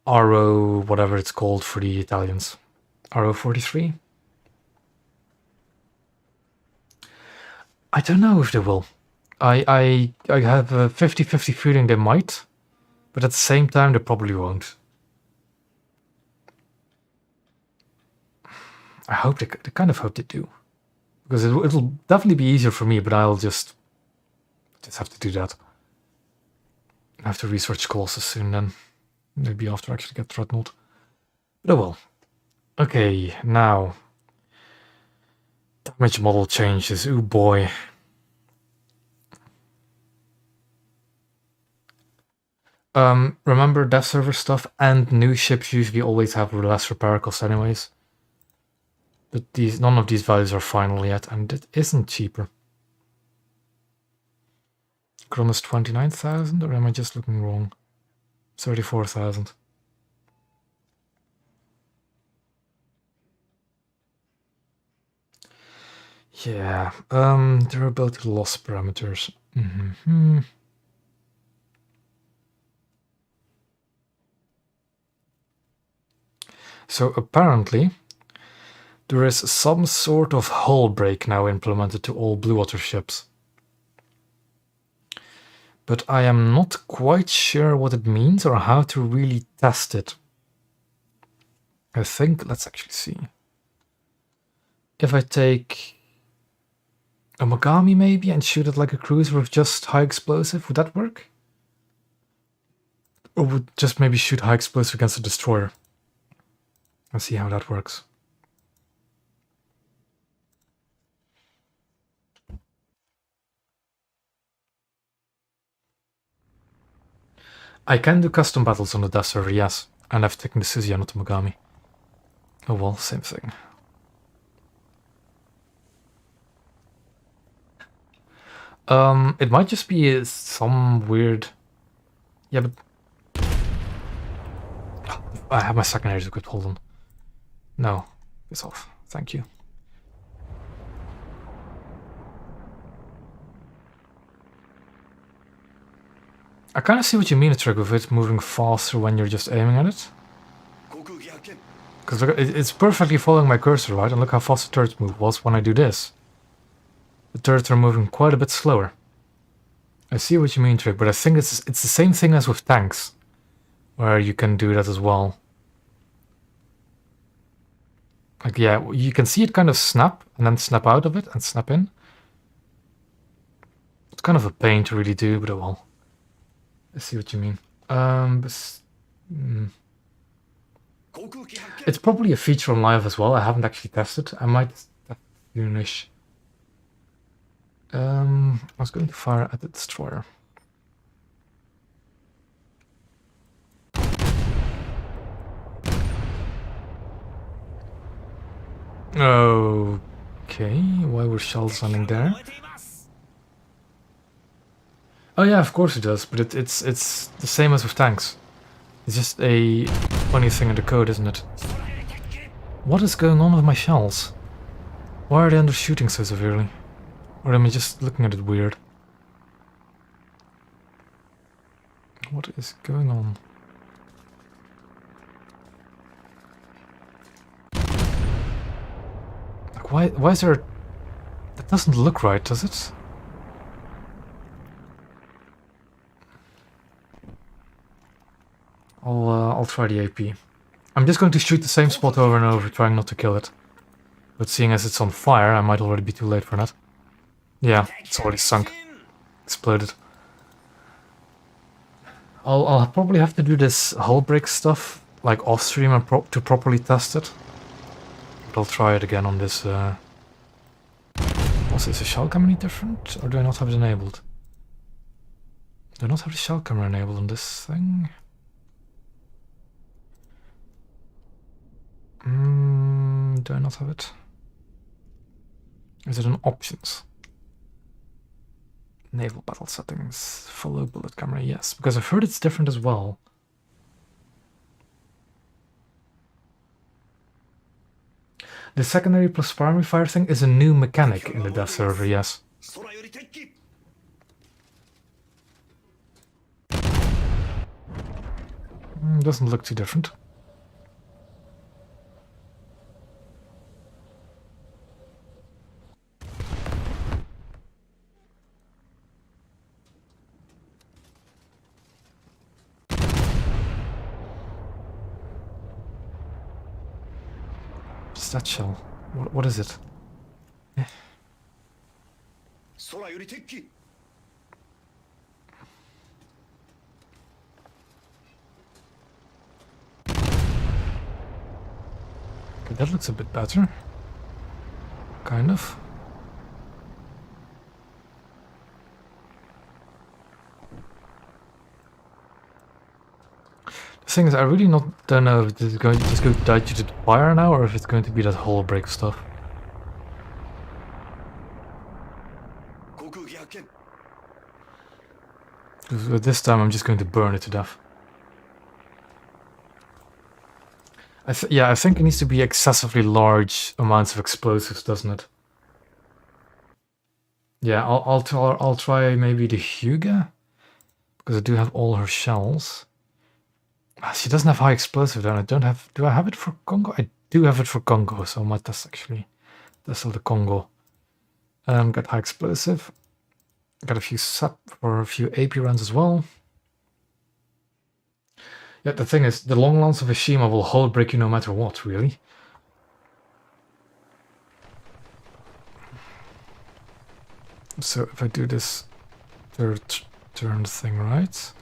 RO, whatever it's called for the Italians. RO 43? I don't know if they will. I have a 50-50 feeling they might, but at the same time they probably won't. I hope I kind of hope they do. Because it'll definitely be easier for me, but I'll just have to do that. I have to research Colossus soon then. Maybe after I actually get Dreadnought. But I will. Okay, now. Damage model changes. Ooh boy. Remember dev server stuff and new ships usually always have less repair costs anyways. But none of these values are final yet, and it isn't cheaper. Kron is 29,000, or am I just looking wrong? 34,000. Yeah, durability loss parameters. So apparently, there is some sort of hull break now implemented to all Blue Water ships. But I am not quite sure what it means or how to really test it. I think, let's actually see. If I take a Mogami maybe and shoot it like a cruiser with just high explosive, would that work? Or would just maybe shoot high explosive against a destroyer? And see how that works. I can do custom battles on the dev server, yes. And I've taken the Suzuya, not the Mogami. Oh well, same thing. It might just be some weird... Yeah, but... I have my secondaries equipped, hold on. No, it's off. Thank you. I kind of see what you mean, Trick, with it moving faster when you're just aiming at it. Because look, it's perfectly following my cursor, right? And look how fast the turrets move was when I do this. The turrets are moving quite a bit slower. I see what you mean, Trick, but I think it's the same thing as with tanks, where you can do that as well. Like, yeah, you can see it kind of snap, and then snap out of it, and snap in. It's kind of a pain to really do, but oh well. I see what you mean. It's probably a feature on live as well. I haven't actually tested. I might soonish. I was going to fire at the destroyer. Okay, why were shells landing there? Oh yeah, of course it does, but it's the same as with tanks. It's just a funny thing in the code, isn't it? What is going on with my shells? Why are they undershooting so severely? Or am I just looking at it weird? What is going on? Like, why is there... That doesn't look right, does it? I'll try the AP. I'm just going to shoot the same spot over and over, trying not to kill it. But seeing as it's on fire, I might already be too late for that. Yeah, it's already sunk. Exploded. I'll probably have to do this hull break stuff, like off stream, and to properly test it. But I'll try it again on this. Also, is the shell cam any different, or do I not have it enabled? Do I not have the shell camera enabled on this thing? Do I not have it? Is it in options? Naval battle settings, follow bullet camera, yes, because I've heard it's different as well. The secondary plus primary fire thing is a new mechanic in the dev server, yes. Doesn't look too different. What's that shell? What is it? Eh. Okay, that looks a bit better. Kind of. Thing is, I really don't know if this is going to just go die due to the fire now, or if it's going to be that hull break stuff. Because this time I'm just going to burn it to death. Yeah, I think it needs to be excessively large amounts of explosives, doesn't it? Yeah, I'll try maybe the Hyuga, because I do have all her shells. She doesn't have high explosive, then I don't have. Do I have it for Congo? I do have it for Congo, so I might test actually. That's still the Congo. Got high explosive. Got a few SAP for a few AP rounds as well. Yeah, the thing is, the long lance of Ashima will hull break you no matter what, really. So if I do this third turn thing right.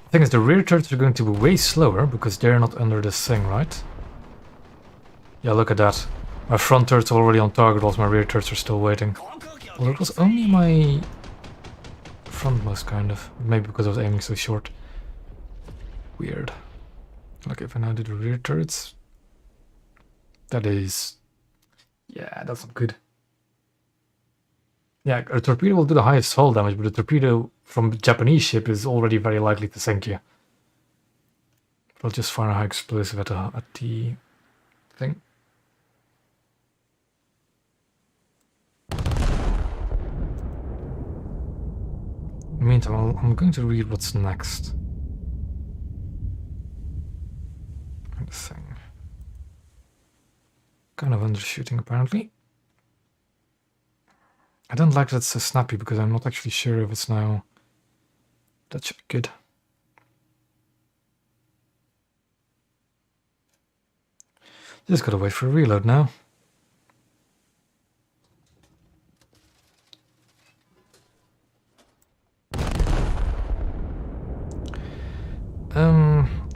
The thing is, the rear turrets are going to be way slower because they're not under this thing, right? Yeah, look at that. My front turret's already on target whilst my rear turrets are still waiting. Well, it was only my frontmost, kind of. Maybe because I was aiming so short. Weird. Like if I now do the rear turrets. That is... Yeah, that's not good. Yeah, a torpedo will do the highest hull damage, but a torpedo from a Japanese ship is already very likely to sink you. I'll just fire a high explosive at the thing. In the meantime, I'm going to read what's next. This thing. Kind of undershooting, apparently. I don't like that it's so snappy because I'm not actually sure if it's now... That should be good. Just gotta wait for a reload now.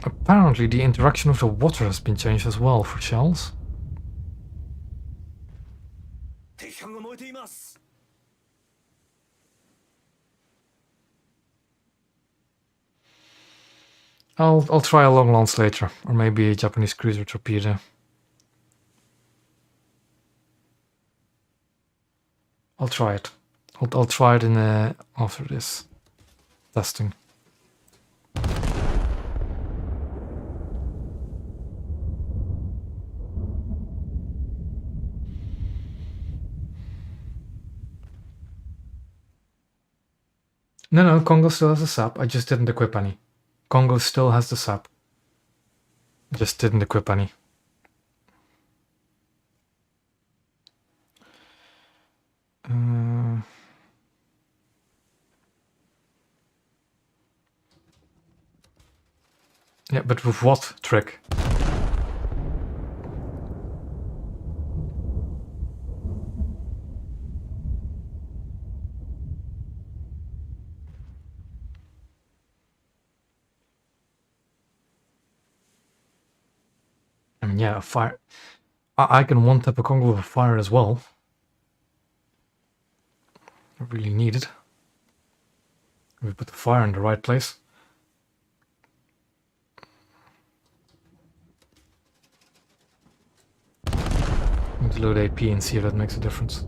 Apparently the interaction with the water has been changed as well for shells. I'll try a long lance later, or maybe a Japanese cruiser torpedo. I'll try it. I'll try it in after this testing. No, Congo still has the SAP. I just didn't equip any. Congo still has the SAP. Just didn't equip any. Yeah, but with what trick? I mean, yeah, a fire. I can one-tap a Congo with a fire as well. I really need it. We put the fire in the right place. I'm going to load AP and see if that makes a difference.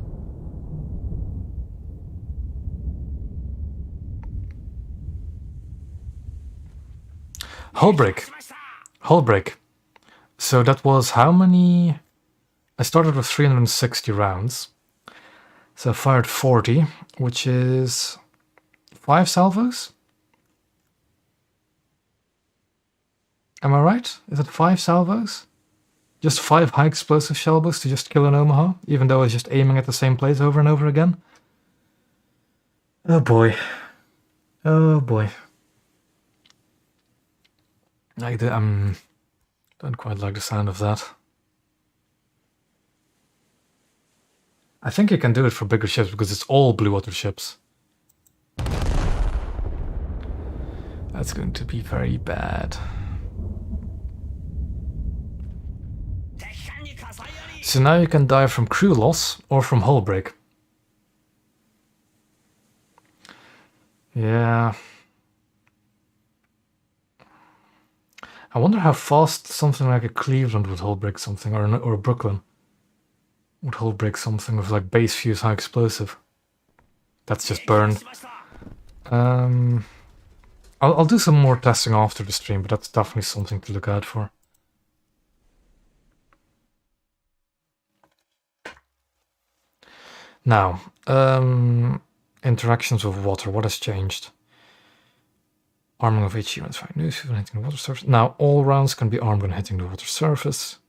Hull break. Hull break. So that was how many? I started with 360 rounds. So I fired 40, which is 5 salvos? Am I right? Is it 5 salvos? Just 5 high explosive shellbos to just kill an Omaha, even though I was just aiming at the same place over and over again? Oh boy. Oh boy. I don't quite like the sound of that. I think you can do it for bigger ships because it's all blue water ships. That's going to be very bad. So now you can die from crew loss or from hull break. Yeah. I wonder how fast something like a Cleveland would hull break something, or a Brooklyn would hull break something with like base fuse high explosive. That's just burned. I'll do some more testing after the stream, but that's definitely something to look out for. Now, interactions with water. What has changed? Arming of HE rounds fine. News when hitting the water surface. Now all rounds can be armed when hitting the water surface.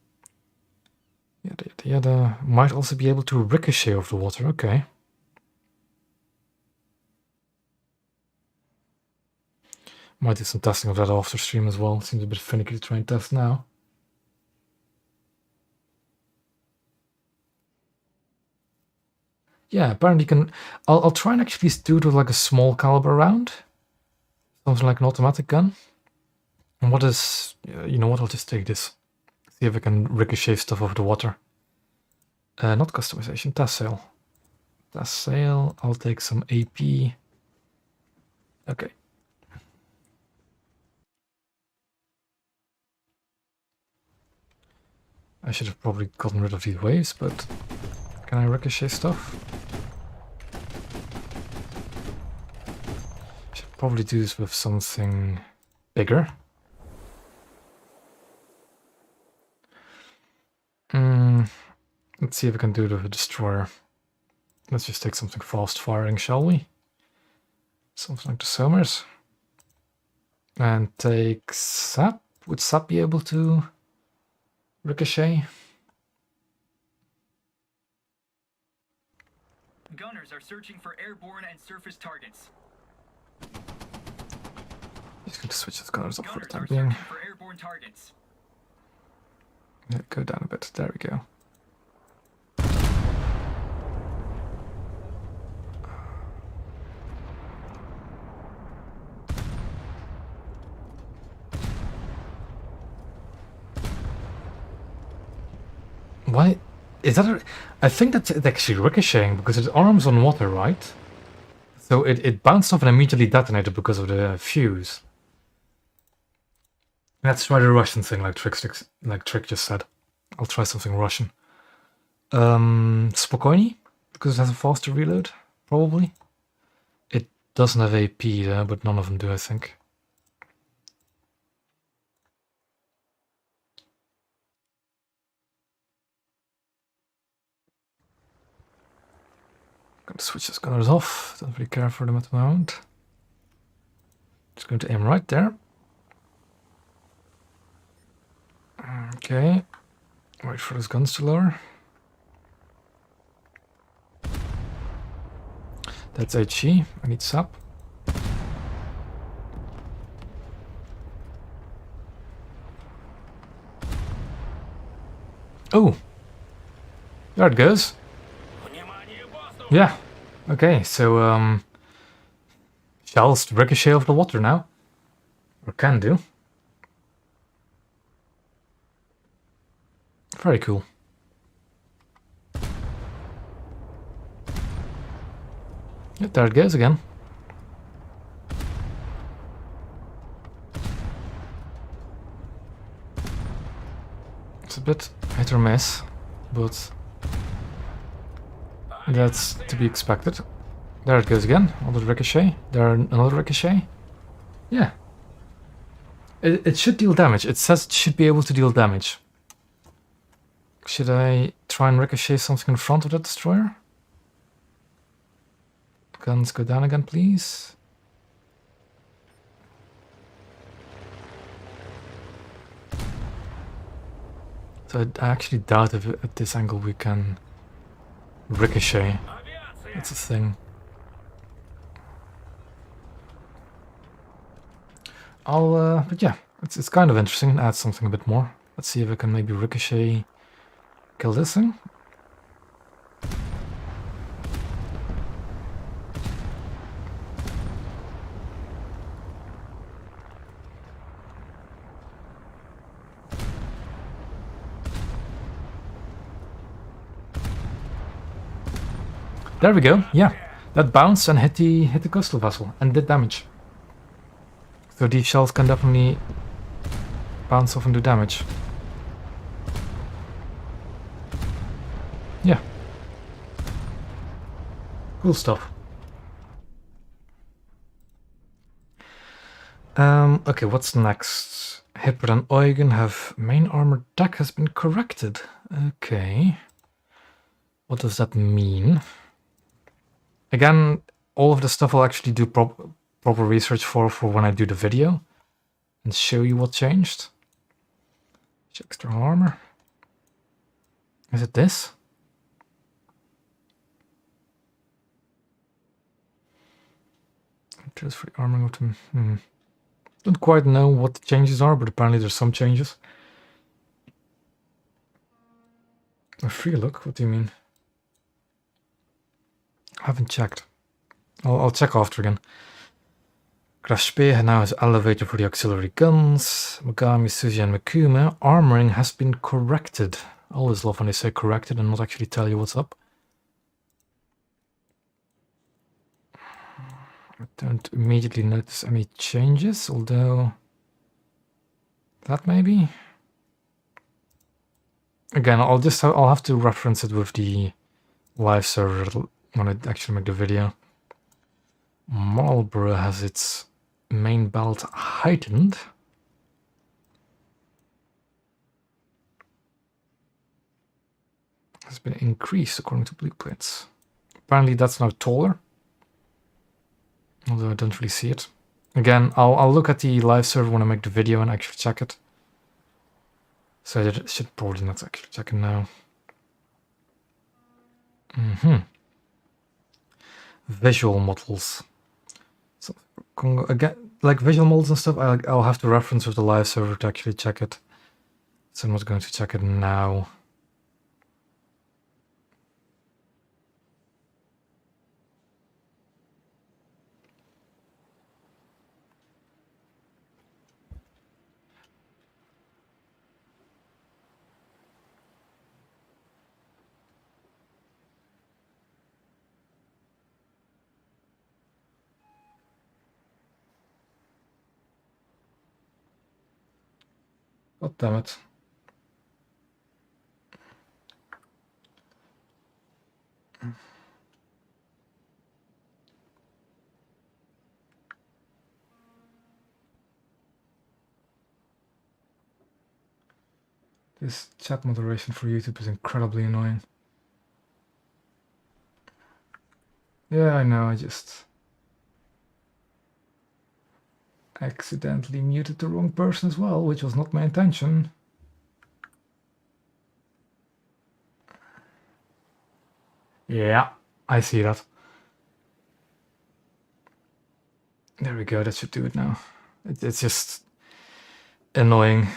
Yada yada yada. Might also be able to ricochet off the water. Okay. Might do some testing of that after stream as well. Seems a bit finicky to try and test now. Yeah, apparently you can. I'll try and actually do it with like a small caliber round. Something like an automatic gun. And what is, you know what, I'll just take this. See if I can ricochet stuff off the water. Not customization, test sale. Test sale, I'll take some AP. Okay. I should have probably gotten rid of these waves, but can I ricochet stuff? Should probably do this with something bigger. Let's see if we can do it with a destroyer. Let's just take something fast firing, shall we? Something like the Somers. And take Sap. Would Sap be able to ricochet? Gunners are searching for airborne and surface targets. Just going to switch the gunners up for the Gunners time are being. searching for airborne targets. Yeah, go down a bit. There we go. Why is that? I think that's it actually ricocheting because its arm's on water, right? So it bounced off and immediately detonated because of the fuse. Let's try the Russian thing, like Trick just said. I'll try something Russian. Spokojny, because it has a faster reload, probably. It doesn't have AP there, but none of them do, I think. Going to switch these gunners off. Don't really care for them at the moment. Just going to aim right there. Okay. Wait for those guns to lower. That's HE. I need sap. Oh! There it goes. Yeah. Okay, so shells ricochet off the water now. Or can do. Very cool. Yeah, there it goes again. It's a bit hit or miss, but that's to be expected. There it goes again. Another ricochet. There another ricochet. Yeah. It should deal damage. It says it should be able to deal damage. Should I try and ricochet something in front of that destroyer? Guns go down again, please. So I actually doubt if at this angle we can ricochet. That's a thing. But yeah, it's kind of interesting. Add something a bit more. Let's see if I can maybe ricochet kill this thing. There we go. Yeah, that bounced and hit the coastal vessel and did damage. So these shells can definitely bounce off and do damage. Yeah. Cool stuff. Okay, what's next? Hippert and Eugen have main armor deck has been corrected. Okay. What does that mean? Again, all of the stuff I'll actually do proper research for when I do the video and show you what changed. External armor. Is it this? Just for the armoring of them. Don't quite know what the changes are, but apparently there's some changes. A free look? What do you mean? I haven't checked. I'll check after again. Graf Speer now has elevator for the auxiliary guns. Mogami, Suji, and Mikume. Armoring has been corrected. I always love when they say corrected and not actually tell you what's up. I don't immediately notice any changes, although that maybe. Again, I'll have to reference it with the live server when I actually make the video. Marlborough has its main belt heightened. Has been increased according to blueprints. Apparently that's now taller. Although I don't really see it. Again, I'll look at the live server when I make the video and actually check it. So I should probably not actually check it now. Visual models. So, again, like visual models and stuff, I'll have to reference with the live server to actually check it. So I'm not going to check it now. God damn it. This chat moderation for YouTube is incredibly annoying. Yeah, I know, I just accidentally muted the wrong person as well, which was not my intention. Yeah, I see that. There we go, that should do it now. It's just annoying.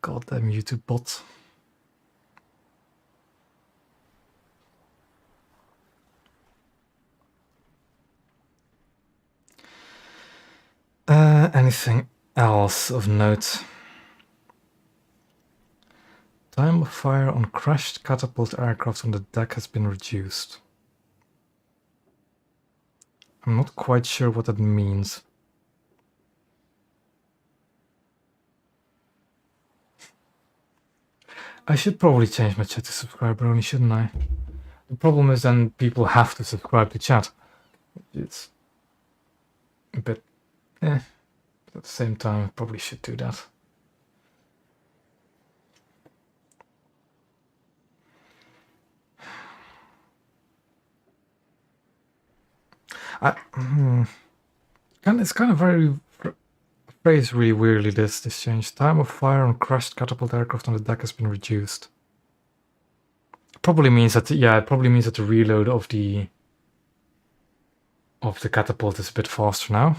Goddamn YouTube bot. Anything else of note? Time of fire on crashed catapult aircraft on the deck has been reduced. I'm not quite sure what that means. I should probably change my chat to subscriber only, shouldn't I? The problem is then people have to subscribe to chat. It's a bit but at the same time I probably should do that. It's kind of very phrased really weirdly, this change. Time of fire on crashed catapult aircraft on the deck has been reduced. Probably means that it probably means that the reload of the catapult is a bit faster now.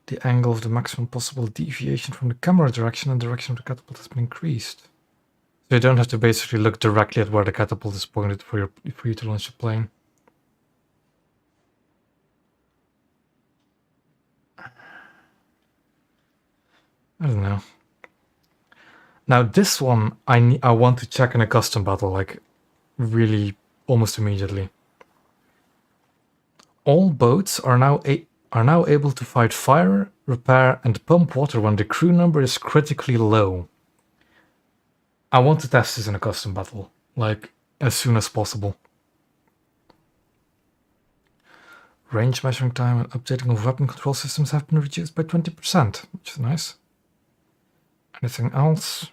The angle of the maximum possible deviation from the camera direction and direction of the catapult has been increased. So you don't have to basically look directly at where the catapult is pointed for you to launch the plane. I don't know. Now this one, I want to check in a custom battle, like really almost immediately. All boats are now able to fight fire, repair, and pump water when the crew number is critically low. I want to test this in a custom battle, like as soon as possible. Range measuring time and updating of weapon control systems have been reduced by 20%, which is nice. Anything else?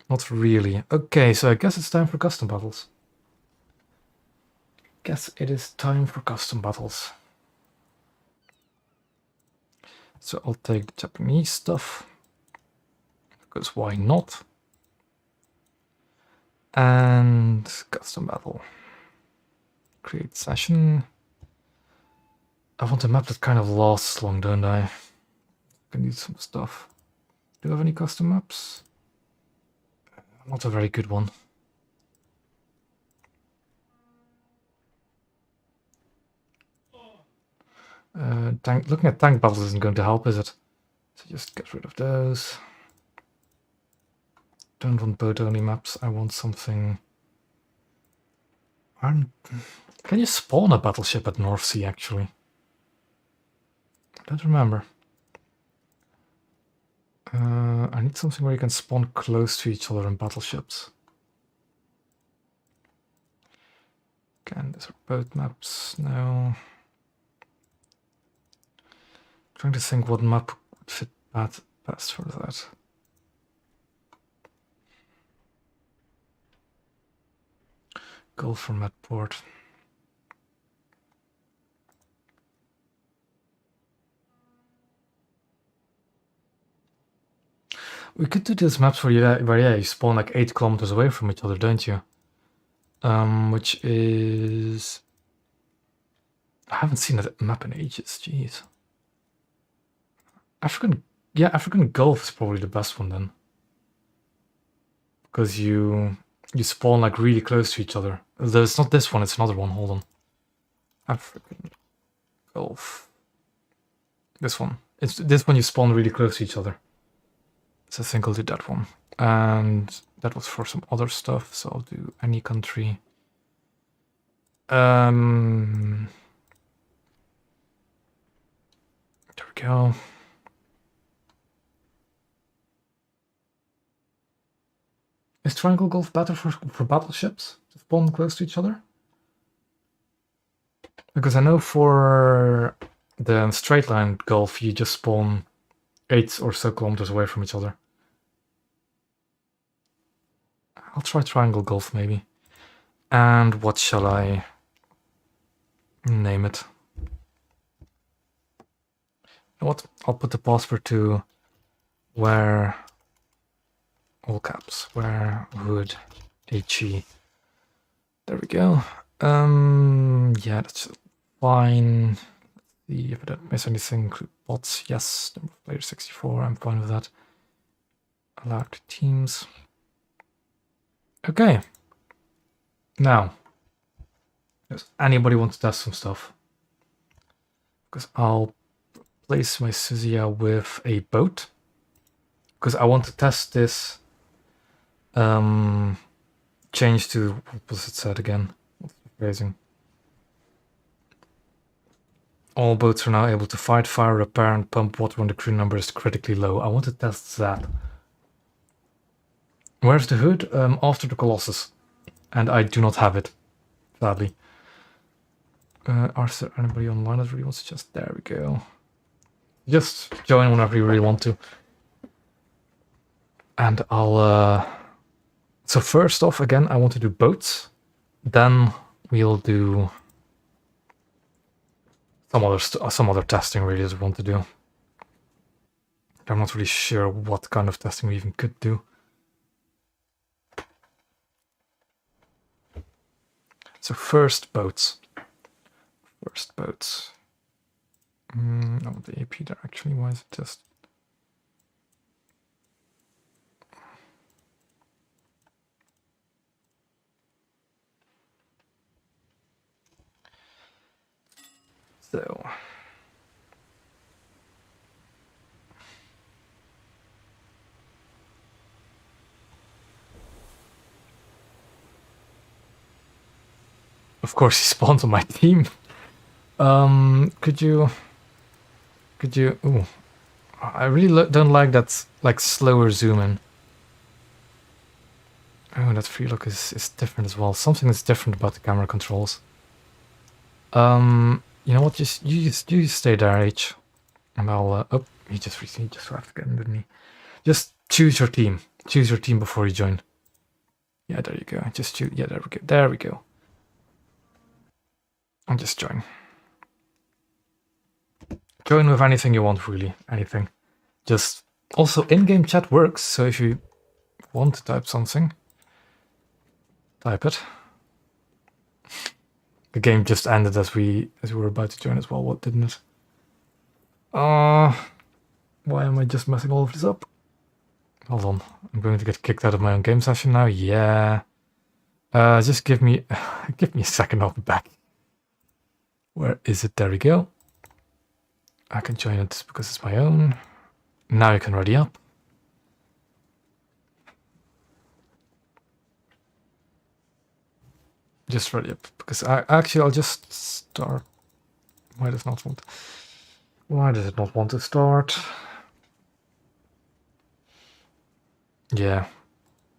Not really. Okay, so I guess it's time for custom battles. Guess it is time for custom battles. So I'll take the Japanese stuff, because why not? And custom battle. Create session. I want a map that kind of lasts long, don't I? I need some stuff. Do you have any custom maps? Not a very good one. Looking at tank battles isn't going to help, is it? So just get rid of those. Don't want boat-only maps. I want something... Can you spawn a battleship at North Sea, actually? I don't remember. I need something where you can spawn close to each other in battleships. Again, these are boat maps now. Trying to think what map would fit best for that. Gulf from Medport. We could do these maps where you spawn like 8 kilometers away from each other, don't you? Which is... I haven't seen that map in ages, jeez. African Gulf is probably the best one then. Because you spawn like really close to each other. It's not this one, it's another one, hold on. African Gulf. This one. It's this one you spawn really close to each other. So I think I'll do that one. And that was for some other stuff, so I'll do any country. There we go. Is Triangle Gulf better for battleships to spawn close to each other? Because I know for the straight line Gulf, you just spawn 8 or so kilometers away from each other. I'll try Triangle Gulf maybe. And what shall I name it? You know what? I'll put the password to where, all caps, where Hood HE. There we go. Yeah, that's fine. Let's see if I don't miss anything. Include bots, yes. Number of players 64, I'm fine with that. Allowed teams. Okay. Now, does anybody want to test some stuff? Because I'll replace my Susia with a boat. Because I want to test this change to, what was it said again? What's the phrasing? All boats are now able to fight fire, repair, and pump water when the crew number is critically low. I want to test that. Where's the Hood? After the Colossus. And I do not have it, sadly. Is there anybody online that really wants to just... There we go. Just join whenever you really want to. And I'll... So first off, again, I want to do boats. Then we'll do... some other testing really as we want to do. I'm not really sure what kind of testing we even could do. So first boats. First boats. I want the AP there actually. Why is it just... So... Of course, he spawns on my team. Could you? Ooh, I really don't like that, like, slower zoom in. Oh, that free look is different as well. Something is different about the camera controls. You know what? You just stay there, H, and I'll. Oh, he just arrived again, didn't he? Just choose your team. Choose your team before you join. Yeah, there you go. Just choose. Yeah, there we go. There we go. And just join. Join with anything you want, really. Anything. Just also in-game chat works. So if you want to type something, type it. The game just ended as we were about to join as well. What didn't it? Why am I just messing all of this up? Hold on. I'm going to get kicked out of my own game session now. Yeah. Just give me a second. I'll be back. Where is it? There we go. I can join it because it's my own. Now you can ready up. Just ready up because I'll just start. Why does it not want to start? Yeah,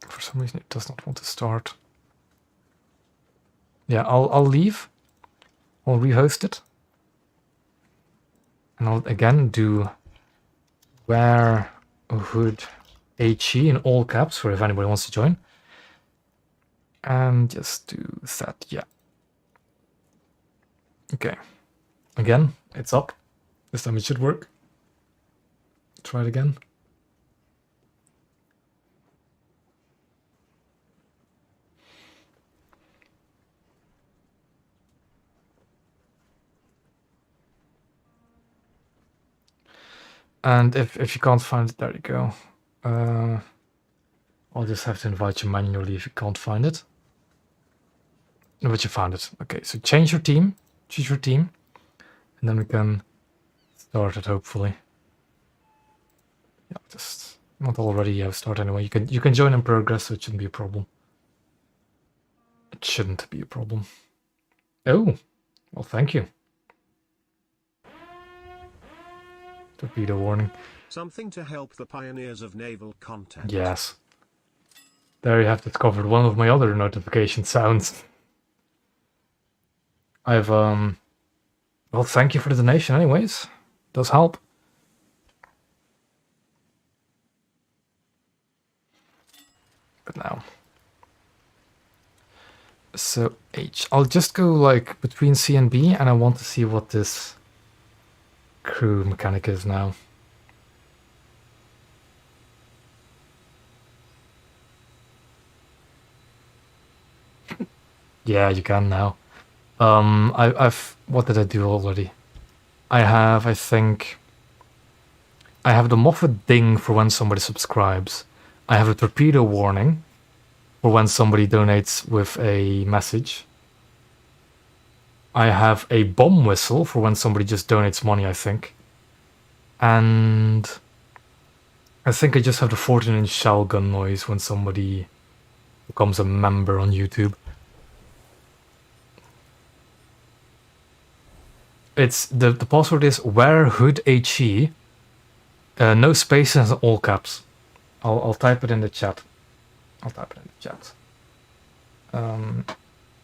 for some reason it does not want to start. Yeah, I'll leave. I'll rehost it. And I'll again do where Hood HE in all caps for if anybody wants to join. And just do that, yeah. Okay. Again, it's up. This time it should work. Try it again. And if you can't find it, there you go. I'll just have to invite you manually if you can't find it. But you found it. Okay, so change your team. Choose your team. And then we can start it, hopefully. Yeah, just not already start anyway. You can join in progress, so it shouldn't be a problem. It shouldn't be a problem. Oh, well, thank you. Torpedo warning. Something to help the pioneers of naval content. Yes. There you have discovered one of my other notification sounds. I've well, thank you for the donation anyways. Does help. But now. So H. I'll just go like between C and B, and I want to see what this crew mechanic is now. Yeah, you can now. I've what did I do already? I think I have the Moffat ding for when somebody subscribes. I have a torpedo warning for when somebody donates with a message. I have a bomb whistle for when somebody just donates money, I think. And I think I just have the 14-inch shell gun noise when somebody becomes a member on YouTube. It's the password is where Hood HE, no spaces and all caps. I'll type it in the chat.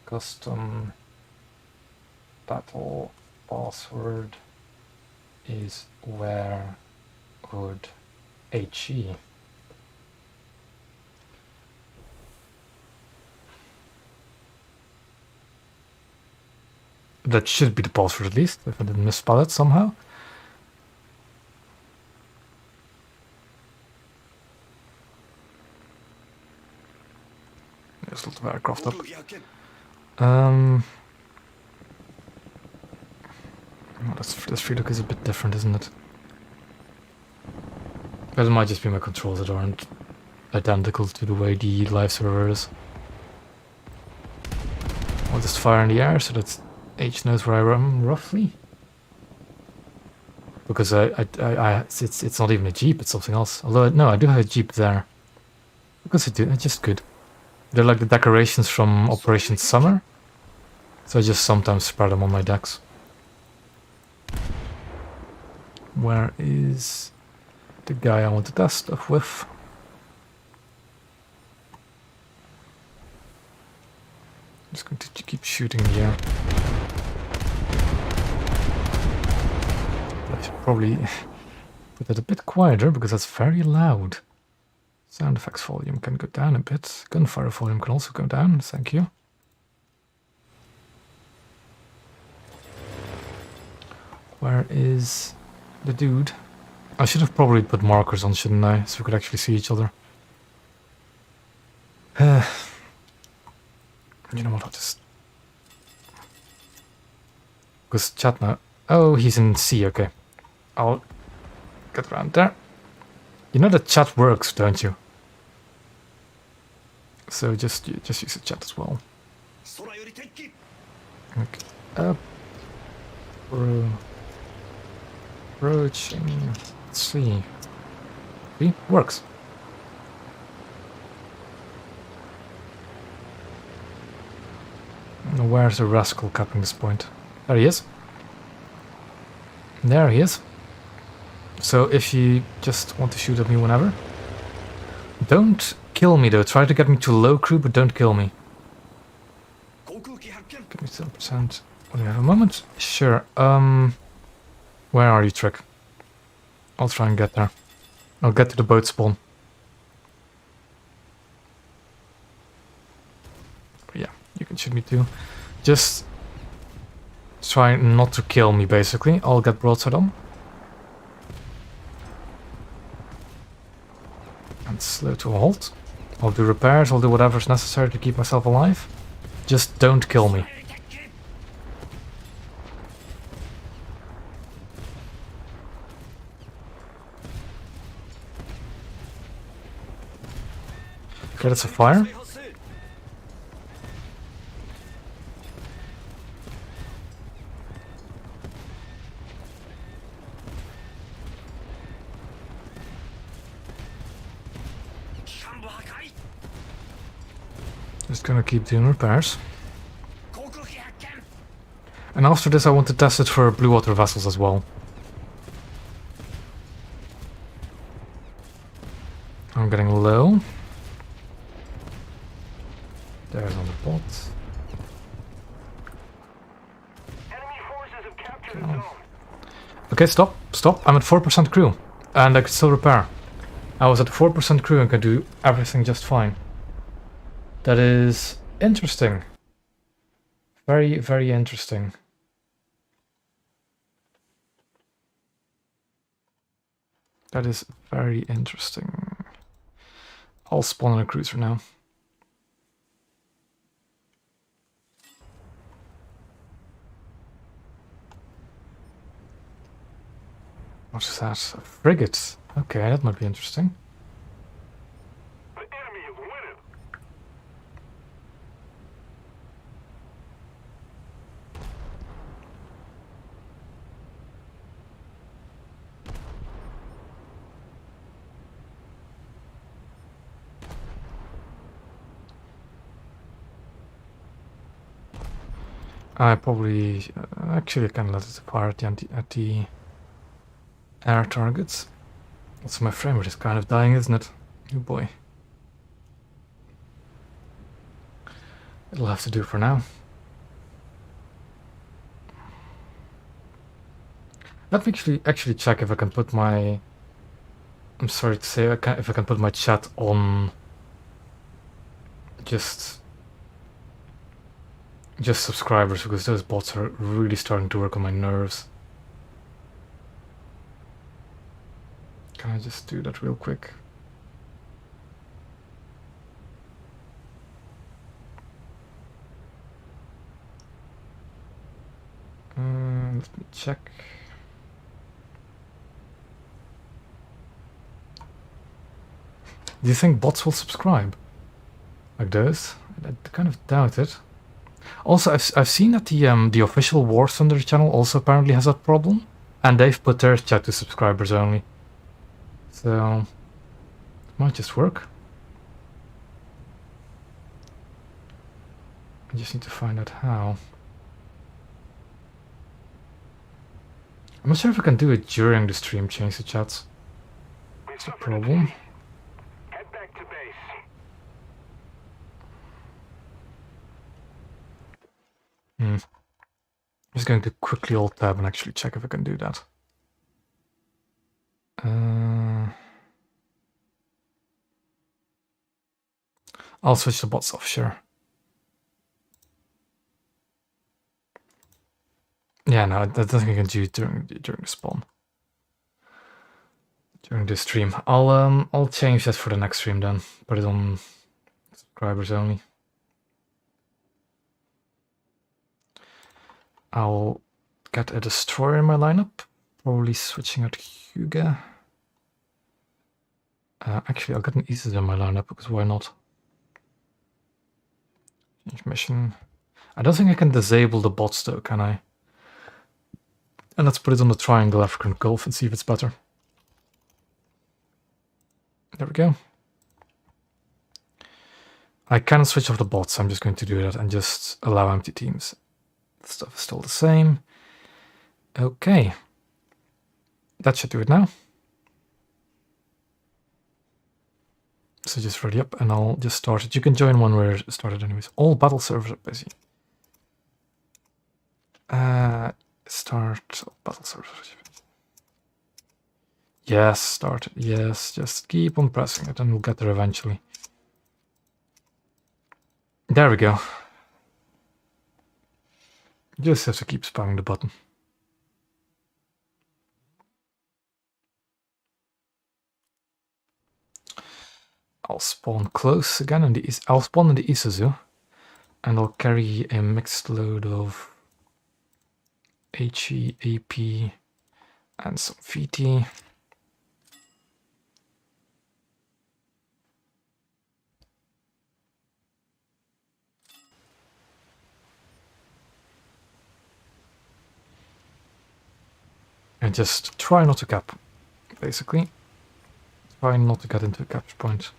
Custom battle password is where Hood HE. That should be the password at least, if I didn't misspell it somehow. There's a lot of aircraft up. Oh, this free look is a bit different, isn't it? But it might just be my controls that aren't identical to the way the live server is. I'll just fire in the air so that H knows where I am roughly. Because it's not even a Jeep, it's something else. Although no, I do have a Jeep there. Because it's just good. They're like the decorations from Operation Summer. So I just sometimes spread them on my decks. Where is the guy I want to test stuff with? Just going to keep shooting in the air. I should probably put it a bit quieter because that's very loud. Sound effects volume can go down a bit. Gunfire volume can also go down, thank you. Where is the dude? I should have probably put markers on, shouldn't I? So we could actually see each other. You know what, I'll just... Because chat now... Oh, he's in C, okay. I'll get around there. You know that chat works, don't you? So just use the chat as well. Okay. Up. Approaching. Let's see. See? Works. Now where's the rascal capping this point? There he is. There he is. So if you just want to shoot at me whenever. Don't kill me though. Try to get me to low crew, but don't kill me. Give me 7%. Will you have a moment? Sure. Where are you, Trick? I'll try and get there. I'll get to the boat spawn. Yeah, you can shoot me too. Just try not to kill me, basically. I'll get broadside on. And slow to a halt. I'll do repairs, I'll do whatever's necessary to keep myself alive. Just don't kill me. Okay, that's a fire. Just gonna keep doing repairs. And after this I want to test it for blue water vessels as well. I'm getting low. There's on the bot. Okay, stop. I'm at 4% crew. And I could still repair. I was at 4% crew and could do everything just fine. That is interesting. Very, very interesting. That is very interesting. I'll spawn on a cruiser now. What is that? A frigate. Okay, that might be interesting. The enemy is winning. I probably actually can let it fire at the air targets. Also, my frame rate is kind of dying, isn't it? Oh boy. It'll have to do for now. Let me actually check if I can put my... I'm sorry to say, if I can put my chat on... Just subscribers, because those bots are really starting to work on my nerves. Can I just do that real quick? Let me check. Do you think bots will subscribe? Like those? I kind of doubt it. Also, I've seen that the official War Thunder channel also apparently has that problem, and they've put their chat to subscribers only. So it might just work. I just need to find out how. I'm not sure if I can do it during the stream, change the chats. We That's a suffered a problem. defeat. Head back to base. I'm just going to quickly alt tab and actually check if I can do that. I'll switch the bots off, sure. Yeah, no, that doesn't I can do it during the spawn. During the stream. I'll change that for the next stream then. Put it on subscribers only. I'll get a destroyer in my lineup. Probably switching out Huga. Actually, I'll get an Isis in my lineup because why not? Change mission. I don't think I can disable the bots though, can I? And let's put it on the triangle African Gulf and see if it's better. There we go. I can switch off the bots. I'm just going to do that and just allow empty teams. The stuff is still the same. Okay. That should do it now. So just ready up and I'll just start it. You can join one where it started anyways. All battle servers are busy. Start battle servers. Yes, start it. Yes, just keep on pressing it and we'll get there eventually. There we go. Just have to keep spamming the button. I'll spawn close again in the I'll spawn in the Isuzu and I'll carry a mixed load of HE, AP and some VT. And just try not to cap, basically. Try not to get into a capture point.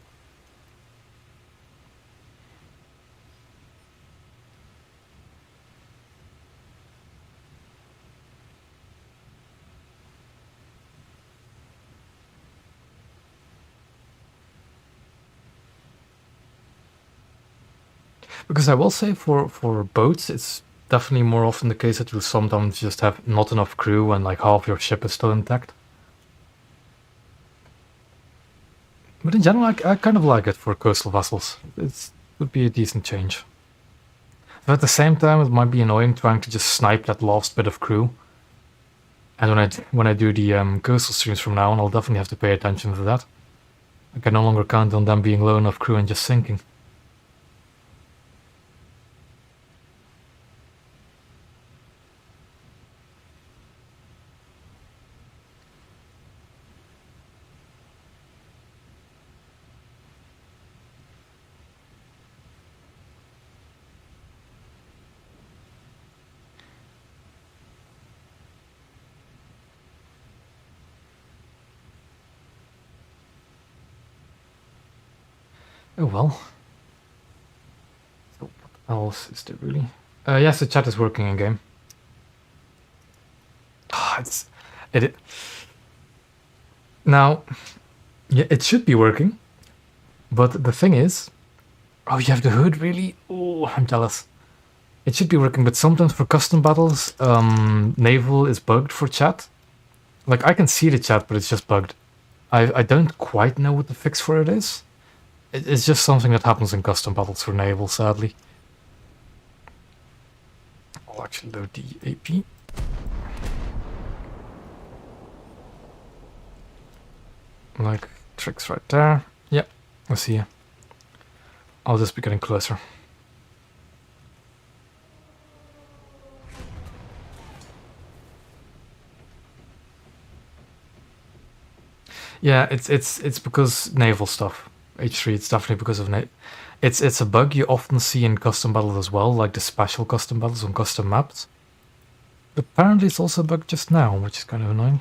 Because I will say for boats, it's definitely more often the case that you sometimes just have not enough crew and like half your ship is still intact. But in general, I kind of like it for coastal vessels. It would be a decent change. But at the same time, it might be annoying trying to just snipe that last bit of crew. And when I do the coastal streams from now on, I'll definitely have to pay attention to that. I can no longer count on them being low enough crew and just sinking. Oh well. So what else is there really? Yes, the chat is working in game. Now, yeah, it should be working, but the thing is, oh, you have the hood really? Oh, I'm jealous. It should be working, but sometimes for custom battles, Naval is bugged for chat. Like I can see the chat, but it's just bugged. I don't quite know what the fix for it is. It's just something that happens in custom battles for Naval, sadly. I'll actually load the AP. Like, tricks right there. Yep, I see you. I'll just be getting closer. Yeah, it's because naval stuff. H3, it's definitely because of it's a bug you often see in custom battles as well, like the special custom battles on custom maps. But apparently it's also a bug just now, which is kind of annoying.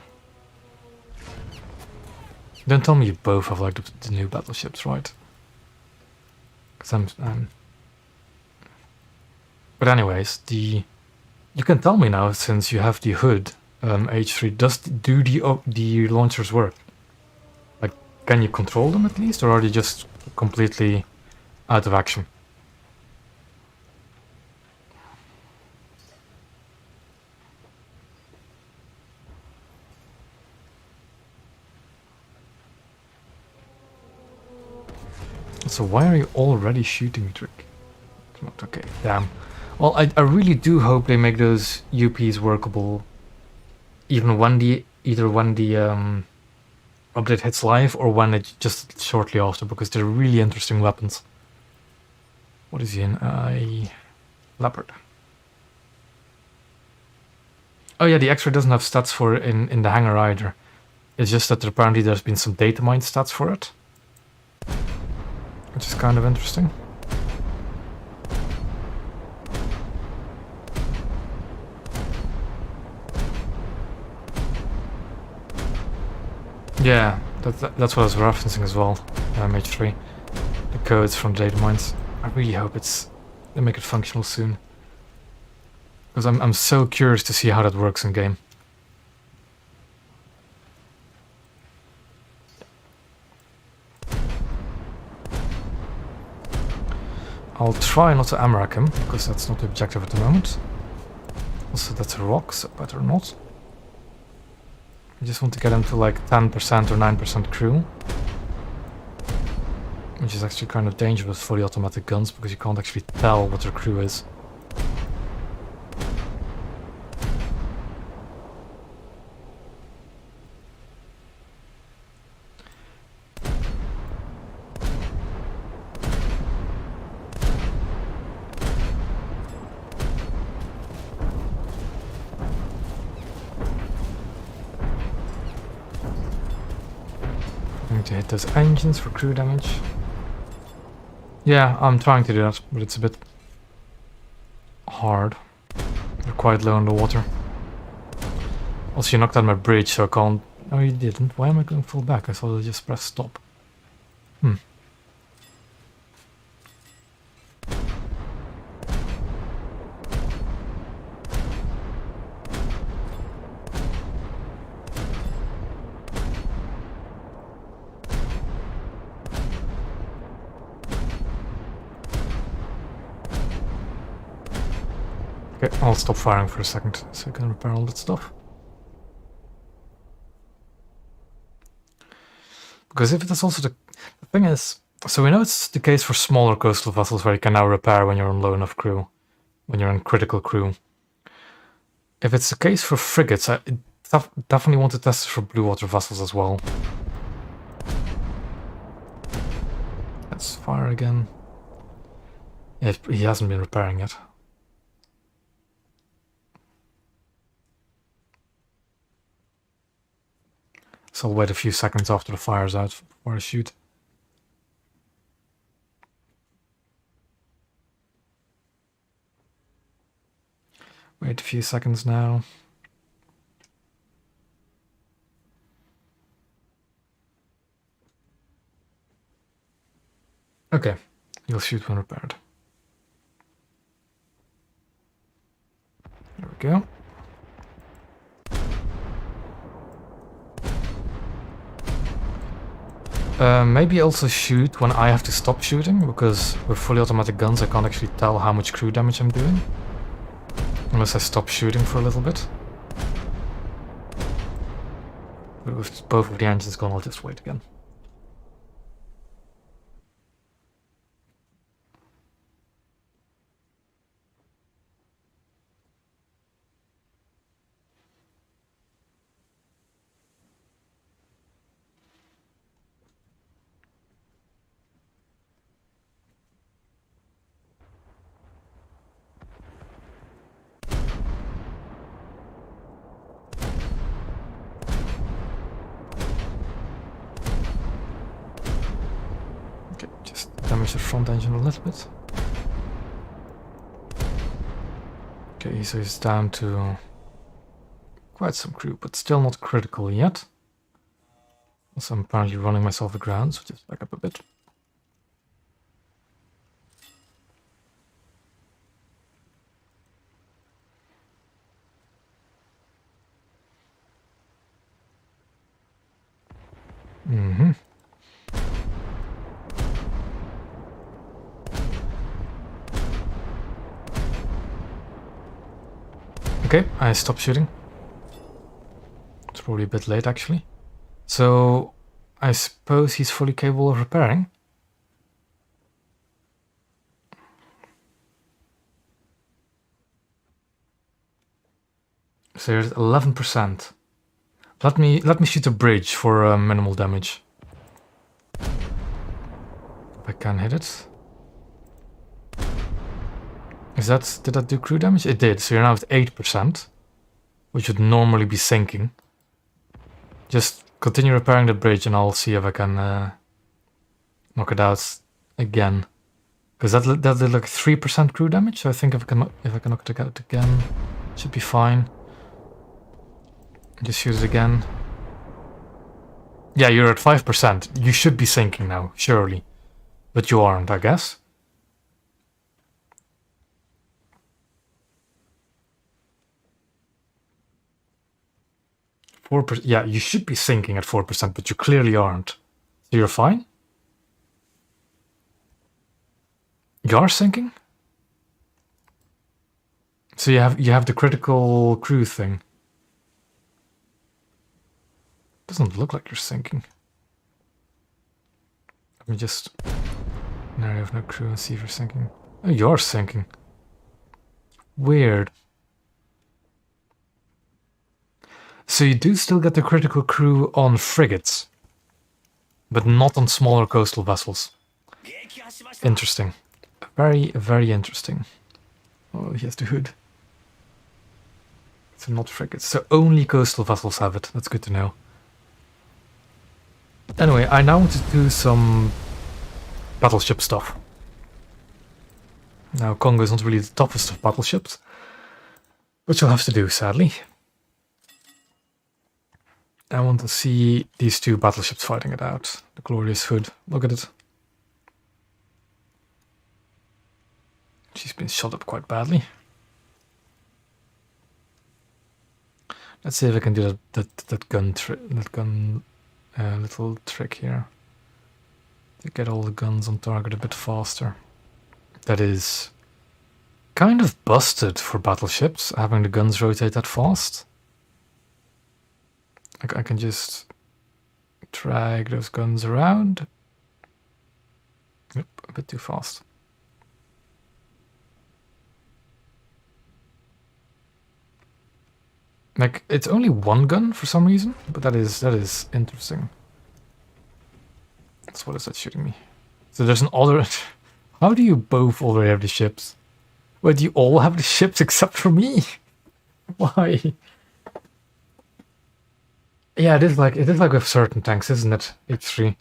Don't tell me you both have like the new battleships, right? Because But anyways, you can tell me now since you have the hood H3, do the launchers work? Like, can you control them at least, or are they just completely out of action? So why are you already shooting me, Trick? Not okay, damn. Well, I really do hope they make those UPs workable, even when either when the update hits live or when it just shortly after, because they're really interesting weapons. What is he in? Leopard. Oh yeah, the X-ray doesn't have stats for it in the hangar either. It's just that apparently there's been some data mine stats for it, which is kind of interesting. Yeah, that's what I was referencing as well, H3. The codes from data mines. I really hope they make it functional soon. Because I'm so curious to see how that works in game. I'll try not to amrack him, because that's not the objective at the moment. Also, that's a rock, so better not. I just want to get him to like 10% or 9% crew. Which is actually kind of dangerous for the automatic guns, because you can't actually tell what their crew is. To hit those engines for crew damage. Yeah, I'm trying to do that, but it's a bit hard. They're quite low in the water. Also, you knocked out my bridge, so I can't... No, you didn't. Why am I going full back? I thought I just pressed stop. Okay, I'll stop firing for a second, so I can repair all that stuff. Because if it is also the thing is, so we know it's the case for smaller coastal vessels where you can now repair when you're on low enough crew, when you're in critical crew. If it's the case for frigates, I definitely want to test it for blue water vessels as well. Let's fire again. Yeah, he hasn't been repairing yet. So I'll wait a few seconds after the fire's out before I shoot. Wait a few seconds now. Okay, you'll shoot when repaired. There we go. Maybe also shoot when I have to stop shooting, because with fully automatic guns I can't actually tell how much crew damage I'm doing. Unless I stop shooting for a little bit. But with both of the engines gone, I'll just wait again. Okay, just damage the front engine a little bit. Okay, so he's down to quite some crew, but still not critical yet. Also, I'm apparently running myself aground, so just back up a bit. Mm-hmm. Okay, I stopped shooting. It's probably a bit late, actually. So, I suppose he's fully capable of repairing. So there's 11%. Let me shoot a bridge for minimal damage. If I can hit it. Did that do crew damage? It did. So you're now at 8%, which would normally be sinking. Just continue repairing the bridge, and I'll see if I can knock it out again. Because that did like 3% crew damage. So I think if I can knock it out again, it should be fine. Just shoot it again. Yeah, you're at 5%. You should be sinking now, surely. But you aren't, I guess. Yeah, you should be sinking at 4%, but you clearly aren't. So you're fine? You are sinking? So you have the critical crew thing. Doesn't look like you're sinking. Let me just... No, you have no crew and see if you're sinking. Oh, you're sinking. Weird. So you do still get the critical crew on frigates, but not on smaller coastal vessels. Interesting. Very, very interesting. Oh, he has the hood. So not frigates. So only coastal vessels have it. That's good to know. Anyway, I now want to do some battleship stuff. Now, Congo is not really the toughest of battleships, which I'll have to do, sadly. I want to see these two battleships fighting it out. The glorious Hood. Look at it. She's been shot up quite badly. Let's see if I can do that gun little trick here to get all the guns on target a bit faster. That is kind of busted for battleships, having the guns rotate that fast. I can just drag those guns around. Yep, a bit too fast. Like, it's only one gun for some reason, but that is interesting. So what is that shooting me? So there's an other... How do you both already have the ships? Wait, do you all have the ships except for me? Why? Yeah, it is like with certain tanks, isn't it? H3.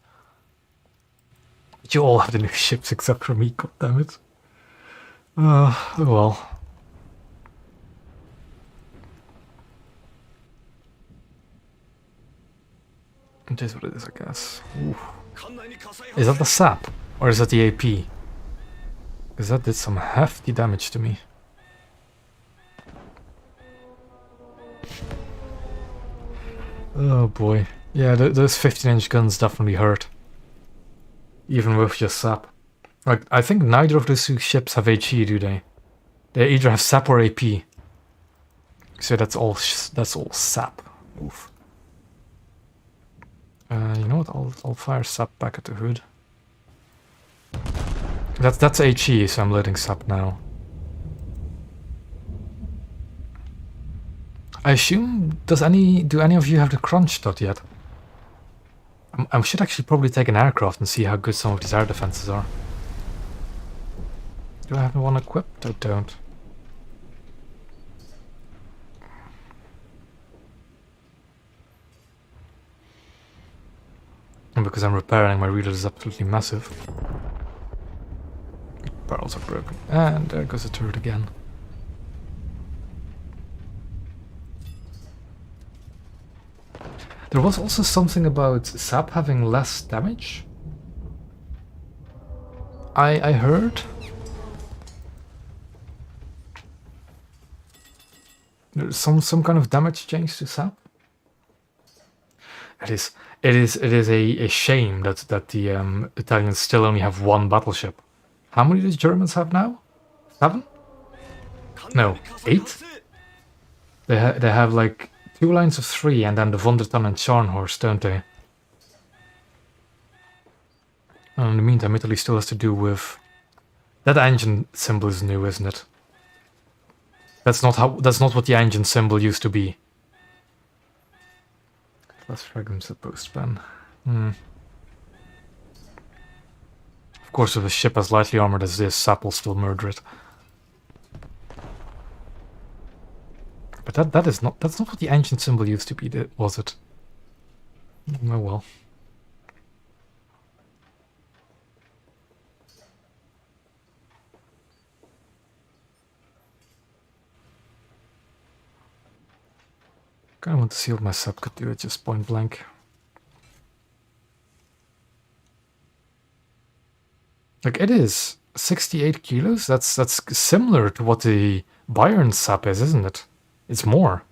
But you all have the new ships except for me, god damn it. Oh well. It is what it is, I guess. Ooh. Is that the sap? Or is that the AP? Because that did some hefty damage to me. Oh boy. Yeah, those 15-inch guns definitely hurt. Even with just sap. Like, I think neither of those two ships have HE, do they? They either have sap or AP. So that's all sap. Oof. You know what? I'll fire sap back at the Hood. That's HE, so I'm letting sap now. I assume do any of you have the Kronshtadt yet? I should actually probably take an aircraft and see how good some of these air defenses are. Do I have one equipped? I don't. And because I'm repairing, my reload is absolutely massive. Barrels are broken. And there goes the turret again. There was also something about sap having less damage. I heard. There's some kind of damage change to sap. It is a shame that the Italians still only have one battleship. How many do the Germans have now? 7? No, 8. They have like 2 lines of 3, and then the Wundertann and Scharnhorst, don't they? And in the meantime, Italy still has to do with that engine symbol is new, isn't it? That's not what the engine symbol used to be. Less fragments at postman. Of course, with a ship as lightly armored as this, Sap will still murder it. But that's not what the engine symbol used to be, was it? Oh well. Kinda want to see what my sub could do at just point blank. Like, it is 68 kilos? That's similar to what the Bayern sap is, isn't it? It's more.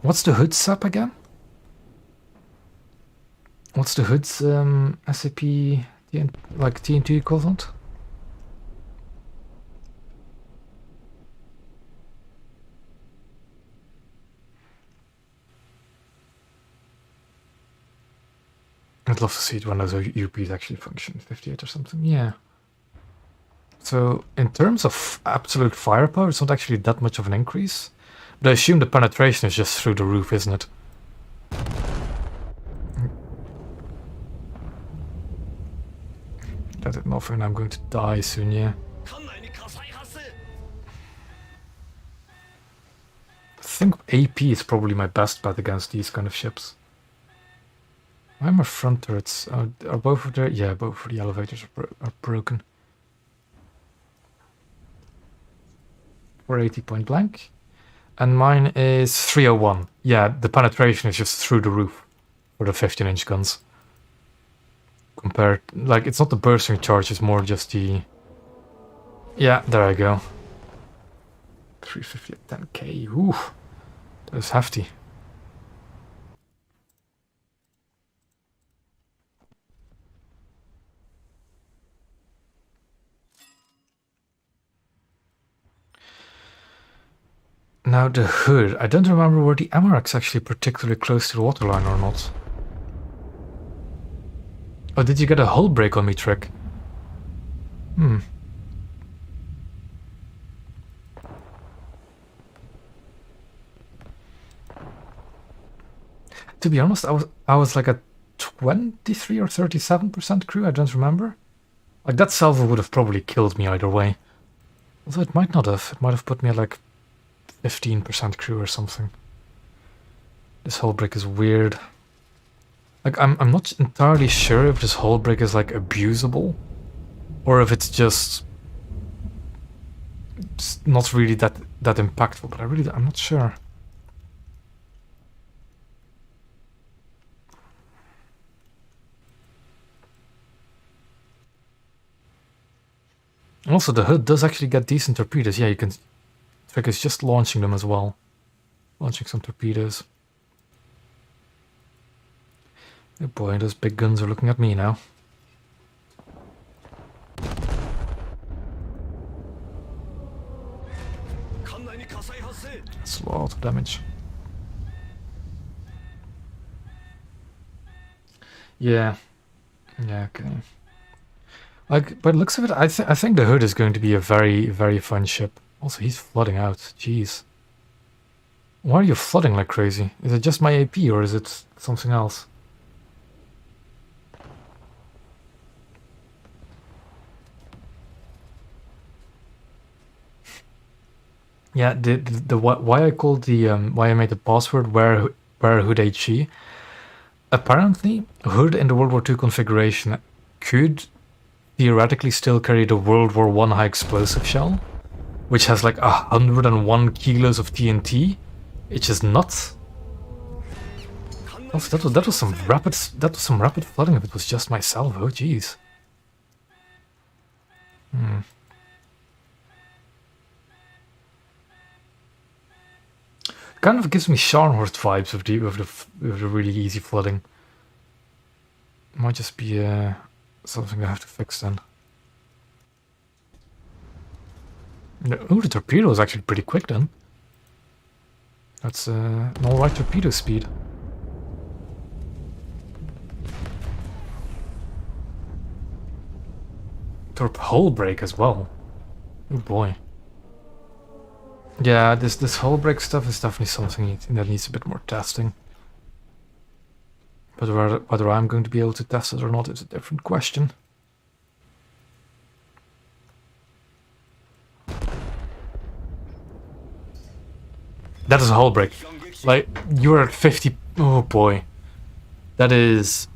What's the Hood sap again? What's the Hood's SAP like TNT equivalent? I'd love to see it when those UPs actually function. 58 or something, yeah. So, in terms of absolute firepower, it's not actually that much of an increase. But I assume the penetration is just through the roof, isn't it? That did nothing, I'm going to die soon, yeah. I think AP is probably my best bet against these kind of ships. Why are my front turrets? Are both of the... Yeah, both of the elevators are broken. 480 point blank. And mine is 301. Yeah, the penetration is just through the roof for the 15-inch guns. Compared... Like, it's not the bursting charge, it's more just the... Yeah, there I go. 350 at 10k. Ooh, that was hefty. Now the Hood, I don't remember were the MRX actually particularly close to the waterline or not. Oh, did you get a hull break on me, Trick? To be honest, I was like a 23 or 37% crew, I don't remember. Like, that salvo would have probably killed me either way. Although it might not have. It might have put me at like 15% crew or something. This hull break is weird. Like, I'm not entirely sure if this hull break is like abusable, or if it's just not really that impactful. But I'm not sure. Also, the Hood does actually get decent torpedoes. Yeah, you can. Trick is just launching them as well. Launching some torpedoes. Oh boy, those big guns are looking at me now. That's a lot of damage. Yeah. Yeah, okay. Like, by the looks of it, I think the Hood is going to be a very, very fun ship. Also, he's flooding out. Jeez. Why are you flooding like crazy? Is it just my AP or is it something else? Yeah, the why I called the why I made the password where Hood HE. Apparently, Hood in the World War II configuration could theoretically still carry the World War I high explosive shell, which has like 101 kilos of TNT. It's just nuts. Also, that was some rapid flooding. If it was just my salvo, jeez. Kind of gives me Scharnhorst vibes with the really easy flooding. Might just be something I have to fix then. Oh, the torpedo is actually pretty quick then. That's an alright torpedo speed. Torp hull break as well. Oh boy. Yeah, this hull break stuff is definitely something that needs a bit more testing. But whether I'm going to be able to test it or not is a different question. That is a hull break. Like, you're at 50... Oh boy. That's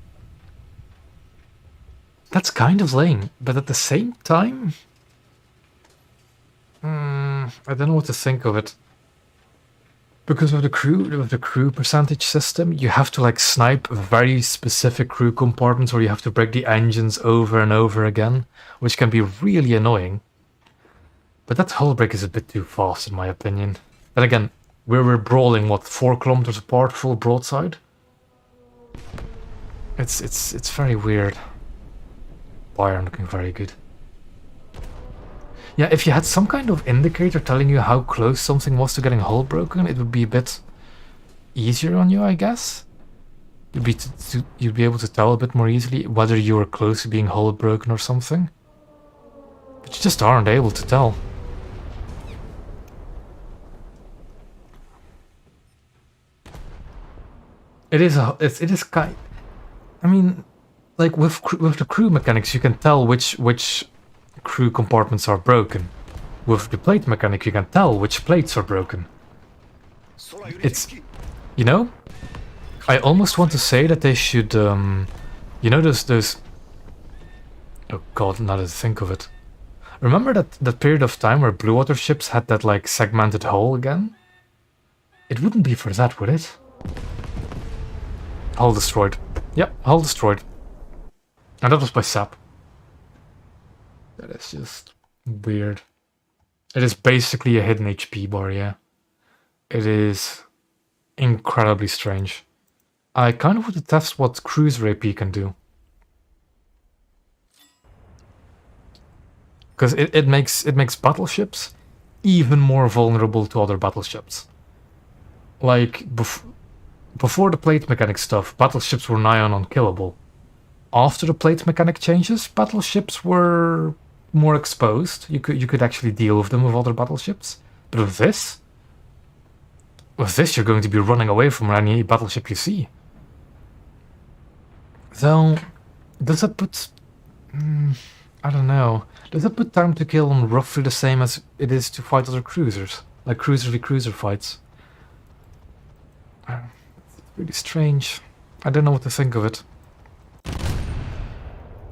kind of lame, but at the same time... I don't know what to think of it. Because of the crew percentage system, you have to like snipe very specific crew compartments, or you have to break the engines over and over again, which can be really annoying. But that hull break is a bit too fast in my opinion. Then again, we're brawling what, 4 kilometers apart, full broadside? It's very weird. Bayern looking very good. Yeah, if you had some kind of indicator telling you how close something was to getting hull broken, it would be a bit easier on you, I guess. You'd be able to tell a bit more easily whether you were close to being hull broken or something. But you just aren't able to tell. It is kind. I mean, like with the crew mechanics, you can tell which crew compartments are broken. With the plate mechanic, you can tell which plates are broken. It's, you know, I almost want to say that they should, you know, those. Oh God, now that I think of it. Remember that period of time where blue water ships had that like segmented hull again? It wouldn't be for that, would it? Hull destroyed. Yep, hull destroyed. And that was by SAP. That is just weird. It is basically a hidden HP bar, yeah. It is incredibly strange. I kind of want to test what Cruiser AP can do. Because it makes battleships even more vulnerable to other battleships. Like, before the plate mechanic stuff, battleships were nigh on unkillable. After the plate mechanic changes, battleships were more exposed. You could actually deal with them with other battleships. But with this you're going to be running away from any battleship you see. So, does that put... I don't know. Does that put time to kill on roughly the same as it is to fight other cruisers? Like cruiser v cruiser fights? It's really strange. I don't know what to think of it.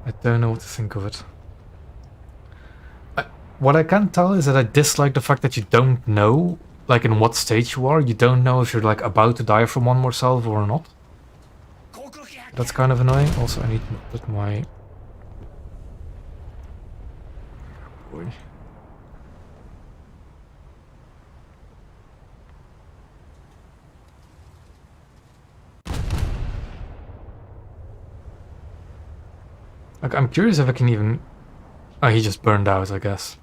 I don't know what to think of it. What I can tell is that I dislike the fact that you don't know, like, in what stage you are. You don't know if you're, like, about to die from one more salvo or not. That's kind of annoying. Also, I need to put my... Boy. Like, I'm curious if I can even... Oh, he just burned out, I guess.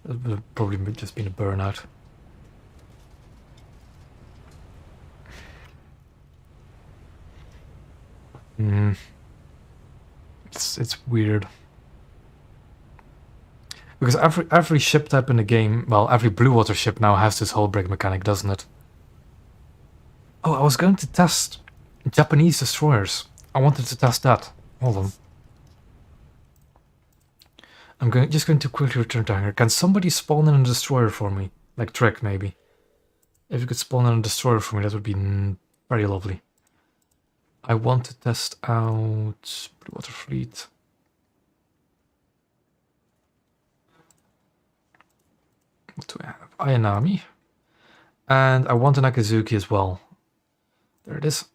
That would have probably just been a burnout. It's weird. Because every ship type in the game, well, every blue water ship now has this hull break mechanic, doesn't it? Oh, I was going to test Japanese destroyers. I wanted to test that. Hold on. I'm just going to quickly return to hangar. Can somebody spawn in a destroyer for me? Like Trek, maybe. If you could spawn in a destroyer for me, that would be very lovely. I want to test out Blue Water Fleet. What do I have? Ayanami. And I want an Akazuki as well. There it is.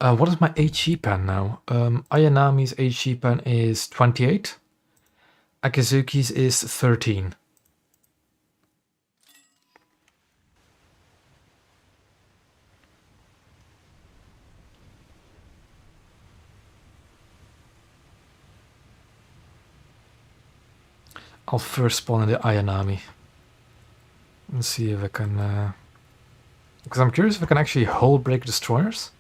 What is my HE pen now? Ayanami's HE pen is 28. Akizuki's is 13. I'll first spawn in the Ayanami. And see if I can... because I'm curious if I can actually hull break destroyers.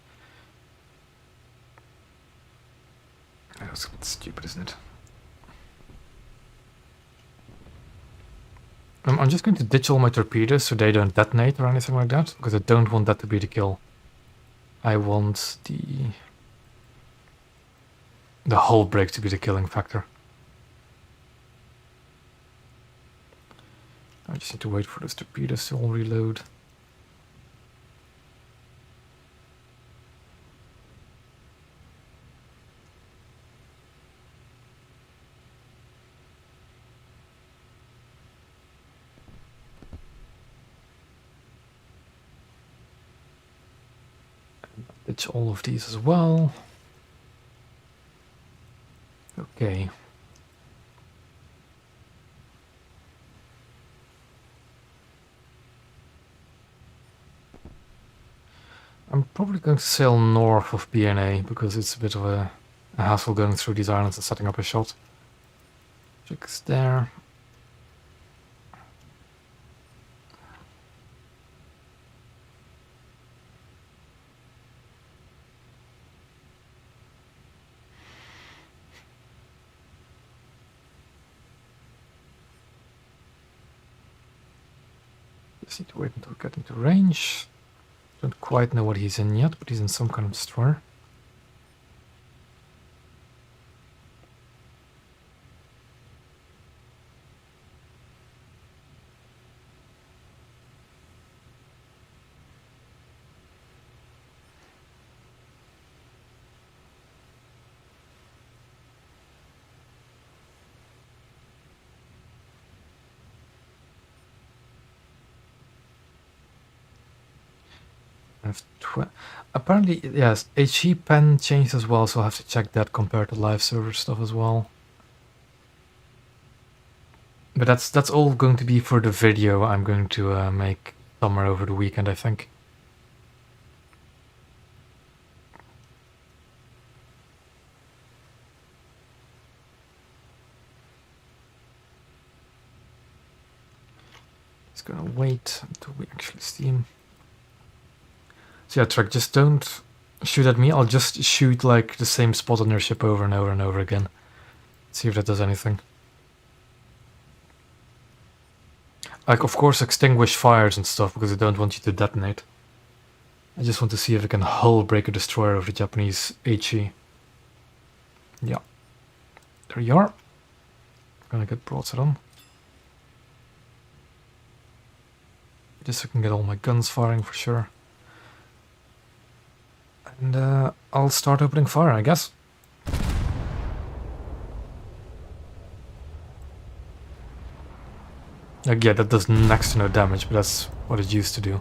That's a bit stupid, isn't it? I'm just going to ditch all my torpedoes so they don't detonate or anything like that, because I don't want that to be the kill. I want the hull break to be the killing factor. I just need to wait for those torpedoes to all reload. Ditch all of these as well. Okay. I'm probably going to sail north of BNA because it's a bit of a hassle going through these islands and setting up a shot. Chicks there. Just need to wait until we get into range. Don't quite know what he's in yet, but he's in some kind of destroyer. Apparently, yes, HE pen changed as well, so I'll have to check that compared to live server stuff as well. But that's all going to be for the video I'm going to make somewhere over the weekend, I think. Just gonna wait until we actually see him. So yeah, Trek, just don't shoot at me. I'll just shoot like the same spot on your ship over and over and over again. See if that does anything. Like, of course, extinguish fires and stuff because I don't want you to detonate. I just want to see if I can hull break a destroyer of the Japanese HE. Yeah. There you are. Gonna get broadside on. Just so I can get all my guns firing for sure. And I'll start opening fire, I guess. Like, yeah, that does next to no damage, but that's what it used to do.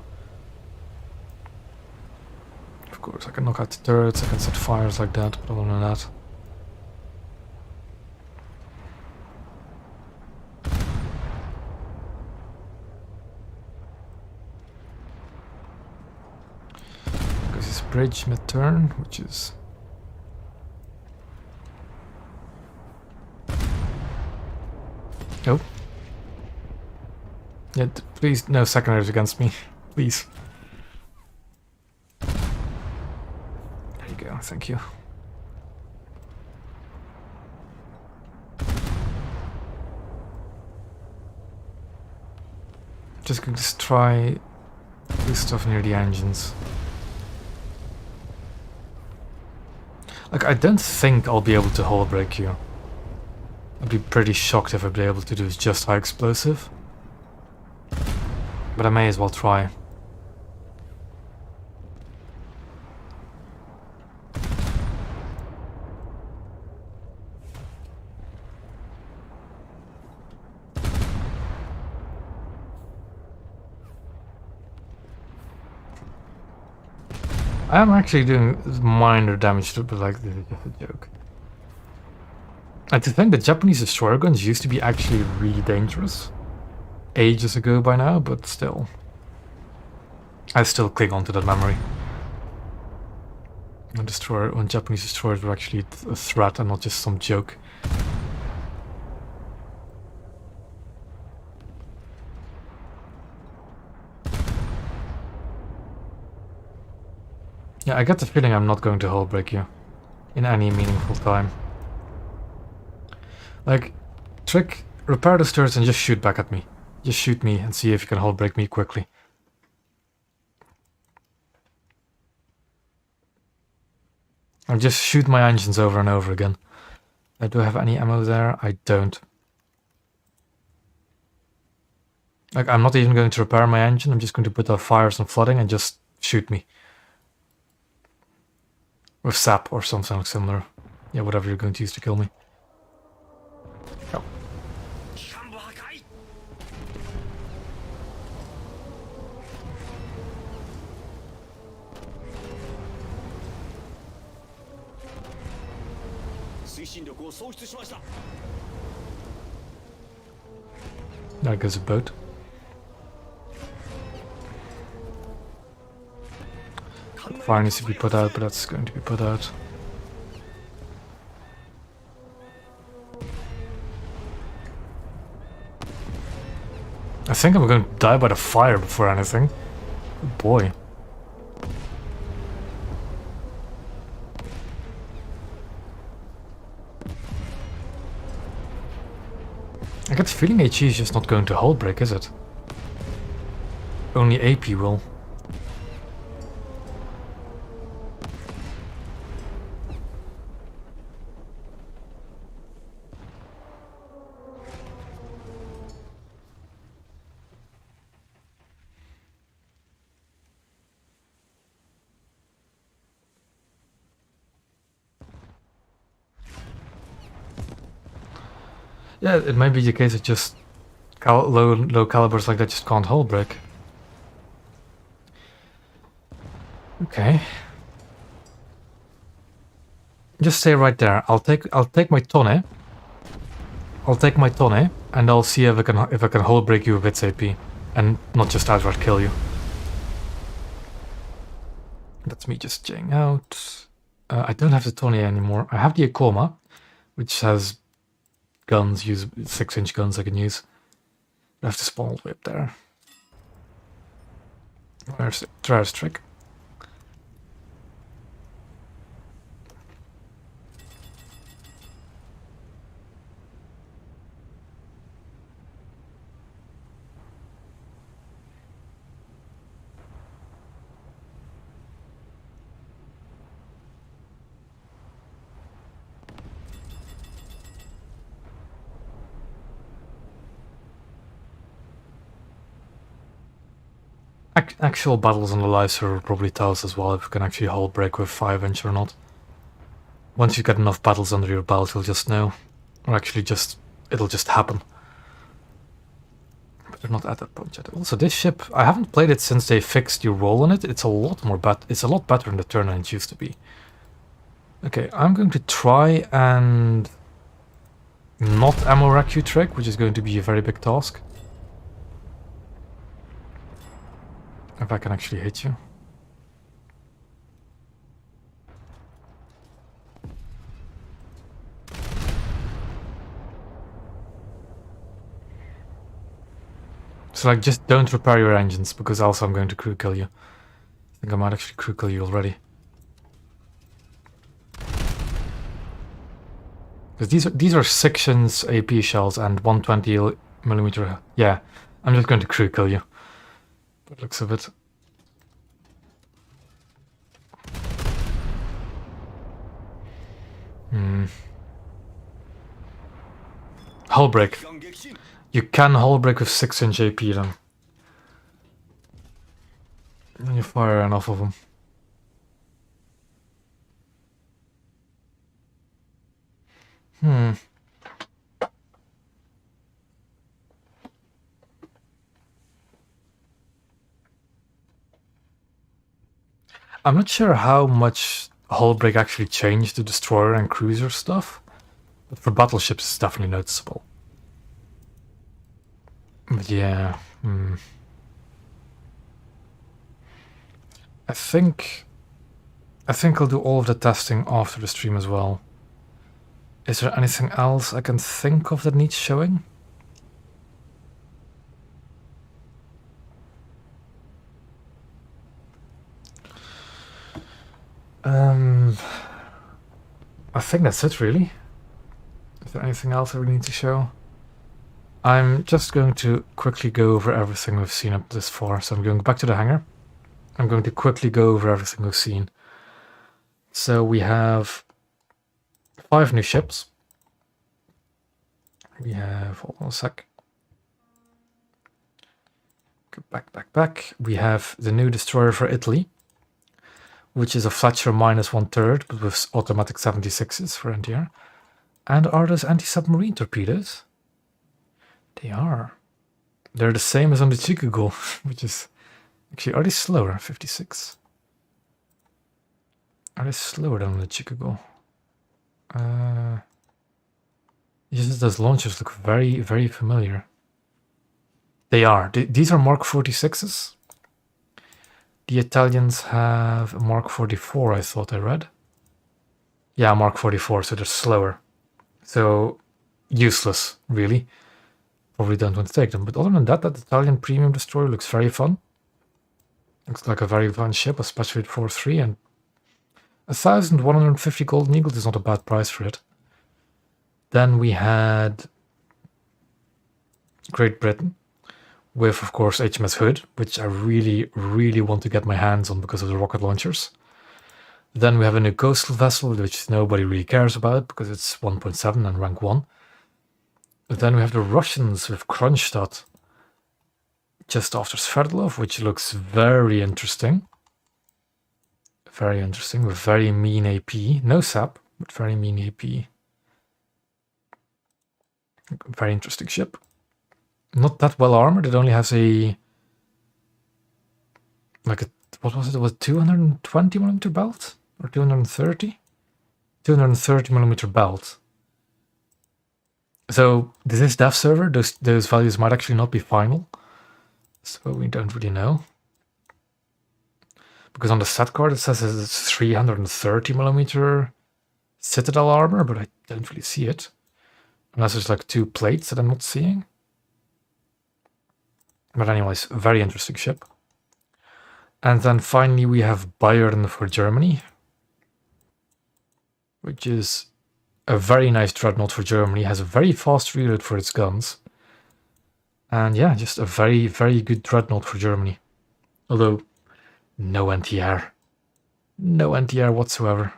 Of course, I can knock out the turrets, I can set fires like that, but other than that... Because it's bridge mid-turn, which is... Oh. Yeah, please, no secondaries against me. Please. There you go, thank you. Just going to try this stuff near the engines. Like, I don't think I'll be able to hull break you. I'd be pretty shocked if I'd be able to do just high explosive. But I may as well try. I am actually doing minor damage to it, but like, this is just a joke. And to think the Japanese destroyer guns used to be actually really dangerous. Ages ago by now, but still. I still cling on to that memory. When Japanese destroyers were actually a threat and not just some joke. Yeah, I get the feeling I'm not going to hull break you in any meaningful time. Like, trick, repair the stairs and just shoot back at me. Just shoot me and see if you can hull break me quickly. And just shoot my engines over and over again. Do I have any ammo there? I don't. Like, I'm not even going to repair my engine, I'm just going to put out fires and flooding and just shoot me. With sap or something similar. Yeah, whatever you're going to use to kill me. Oh. There goes a boat. Fire needs to be put out, but that's going to be put out. I think I'm going to die by the fire before anything. Good boy. I get the feeling HE is just not going to hull break, is it? Only AP will. Yeah, it might be the case that just low calibers like that just can't hull break. Okay. Just stay right there. I'll take my tonne. I'll take my tonne and I'll see if I can hull break you with its AP and not just outright kill you. That's me just jaying out. I don't have the tonne anymore. I have the Akoma, which has guns, 6-inch guns I can use. I have to spawn all the way up there. Where's the Travis trick? Actual battles on the live server will probably tell us as well if we can actually hull break with 5-inch or not. Once you get enough battles under your belt, you'll just know. Or actually it'll just happen. But they're not at that point yet. Also, this ship, I haven't played it since they fixed your roll on it. It's a lot better in the turn than it used to be. Okay, I'm going to try and not ammo rack you trick, which is going to be a very big task. If I can actually hit you. So like, just don't repair your engines, because else I'm going to crew kill you. I think I might actually crew kill you already. Because these are 6-inch AP shells and 120mm. Yeah, I'm just going to crew kill you. That looks of it. Hull break. You can hull break with 6-inch AP then. And you fire enough of them. I'm not sure how much hull break actually changed the destroyer and cruiser stuff, but for battleships it's definitely noticeable. But yeah, I think I'll do all of the testing after the stream as well. Is there anything else I can think of that needs showing? I think that's it, really. Is there anything else I really need to show? I'm just going to quickly go over everything we've seen up this far. So I'm going back to the hangar. I'm going to quickly go over everything we've seen. So we have 5 new ships. We have, hold on a sec. Go back. We have the new destroyer for Italy, which is a Fletcher -1/3, but with automatic 76s for NTR. And are those anti-submarine torpedoes? They are. They're the same as on the Chikugo, which is... Actually, are they slower? 56. Are they slower than on the Chikugo? Yes, those launchers look very, very familiar. They are. These are Mark 46s. The Italians have a Mark 44, I thought I read. Yeah, Mark 44, so they're slower. So, useless, really. Probably don't want to take them. But other than that, that Italian premium destroyer looks very fun. Looks like a very fun ship, especially at 4-3. And 1,150 golden eagles is not a bad price for it. Then we had Great Britain with, of course, HMS Hood, which I really, really want to get my hands on because of the rocket launchers. Then we have a new coastal vessel, which nobody really cares about because it's 1.7 and rank 1. Then we have the Russians with Kronshtadt just after Sverdlov, which looks very interesting. Very interesting, with very mean AP. No SAP, but very mean AP. Very interesting ship. Not that well armored. It only has a... like a... what was it? It was 220mm belt? Or 230? 230mm belt. So this is dev server. Those values might actually not be final. So we don't really know. Because on the set card it says it's 330mm Citadel armor, but I don't really see it. Unless there's like 2 plates that I'm not seeing. But anyways, very interesting ship. And then finally we have Bayern for Germany. Which is a very nice dreadnought for Germany. Has a very fast reload for its guns. And yeah, just a very, very good dreadnought for Germany. Although, no NTR. No NTR whatsoever.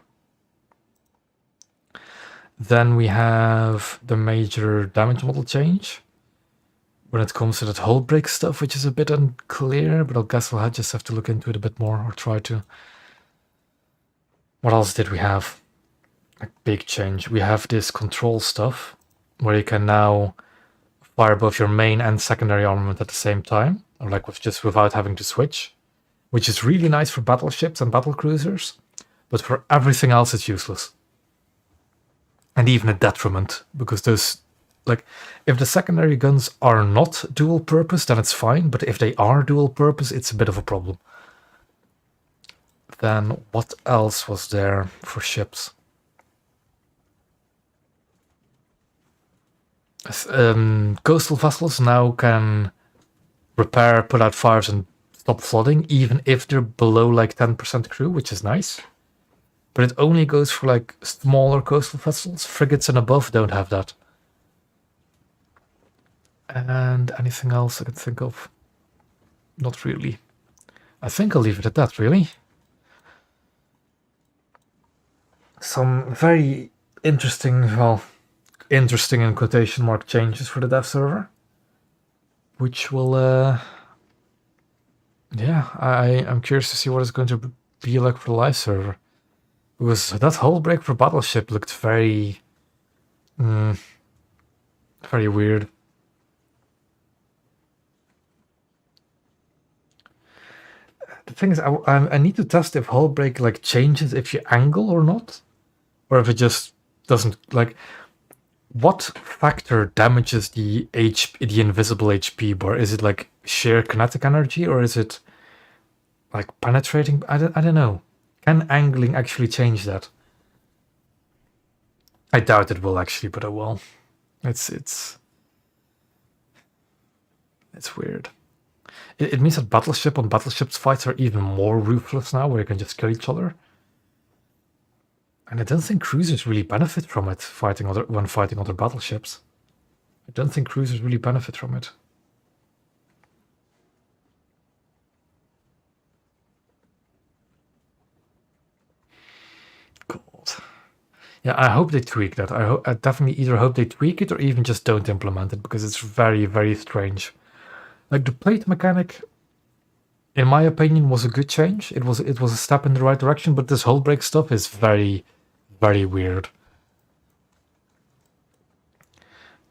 Then we have the major damage model change. When it comes to that hull break stuff, which is a bit unclear, but I guess we'll just have to look into it a bit more, or try to. What else did we have? A big change. We have this control stuff, where you can now fire both your main and secondary armament at the same time, or like without having to switch, which is really nice for battleships and battlecruisers, but for everything else it's useless. And even a detriment, because those, like, if the secondary guns are not dual purpose, then it's fine, but if they are dual purpose, it's a bit of a problem. Then what else was there for ships? Coastal vessels now can repair, put out fires, and stop flooding, even if they're below like 10% crew, which is nice. But it only goes for like smaller coastal vessels. Frigates and above don't have that. And anything else I can think of? Not really. I think I'll leave it at that, really. Some very interesting, well, interesting in quotation mark changes for the dev server. Which will, yeah, I'm curious to see what it's going to be like for the live server. Because that hull break for Battleship looked very, very weird. The thing is, I need to test if hull break like changes if you angle or not, or if it just doesn't. Like, what factor damages the invisible HP bar? Is it like sheer kinetic energy, or is it like penetrating? I don't know. Can angling actually change that? I doubt it will actually, but it will. It's weird. It means that battleships fights are even more ruthless now, where you can just kill each other. And I don't think cruisers really benefit from it when fighting other battleships. I don't think cruisers really benefit from it. God. Yeah, I hope they tweak that. I definitely either hope they tweak it or even just don't implement it, because it's very, very strange. Like, the plate mechanic, in my opinion, was a good change. It was a step in the right direction, but this hull break stuff is very, very weird.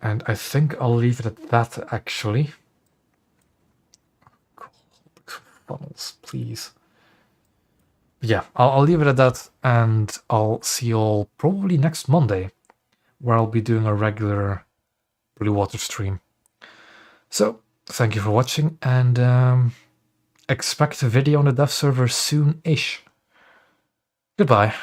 And I think I'll leave it at that, actually. Funnels, please. Yeah, I'll leave it at that, and I'll see you all probably next Monday, where I'll be doing a regular Blue Water stream. So, thank you for watching, and expect a video on the dev server soon-ish. Goodbye.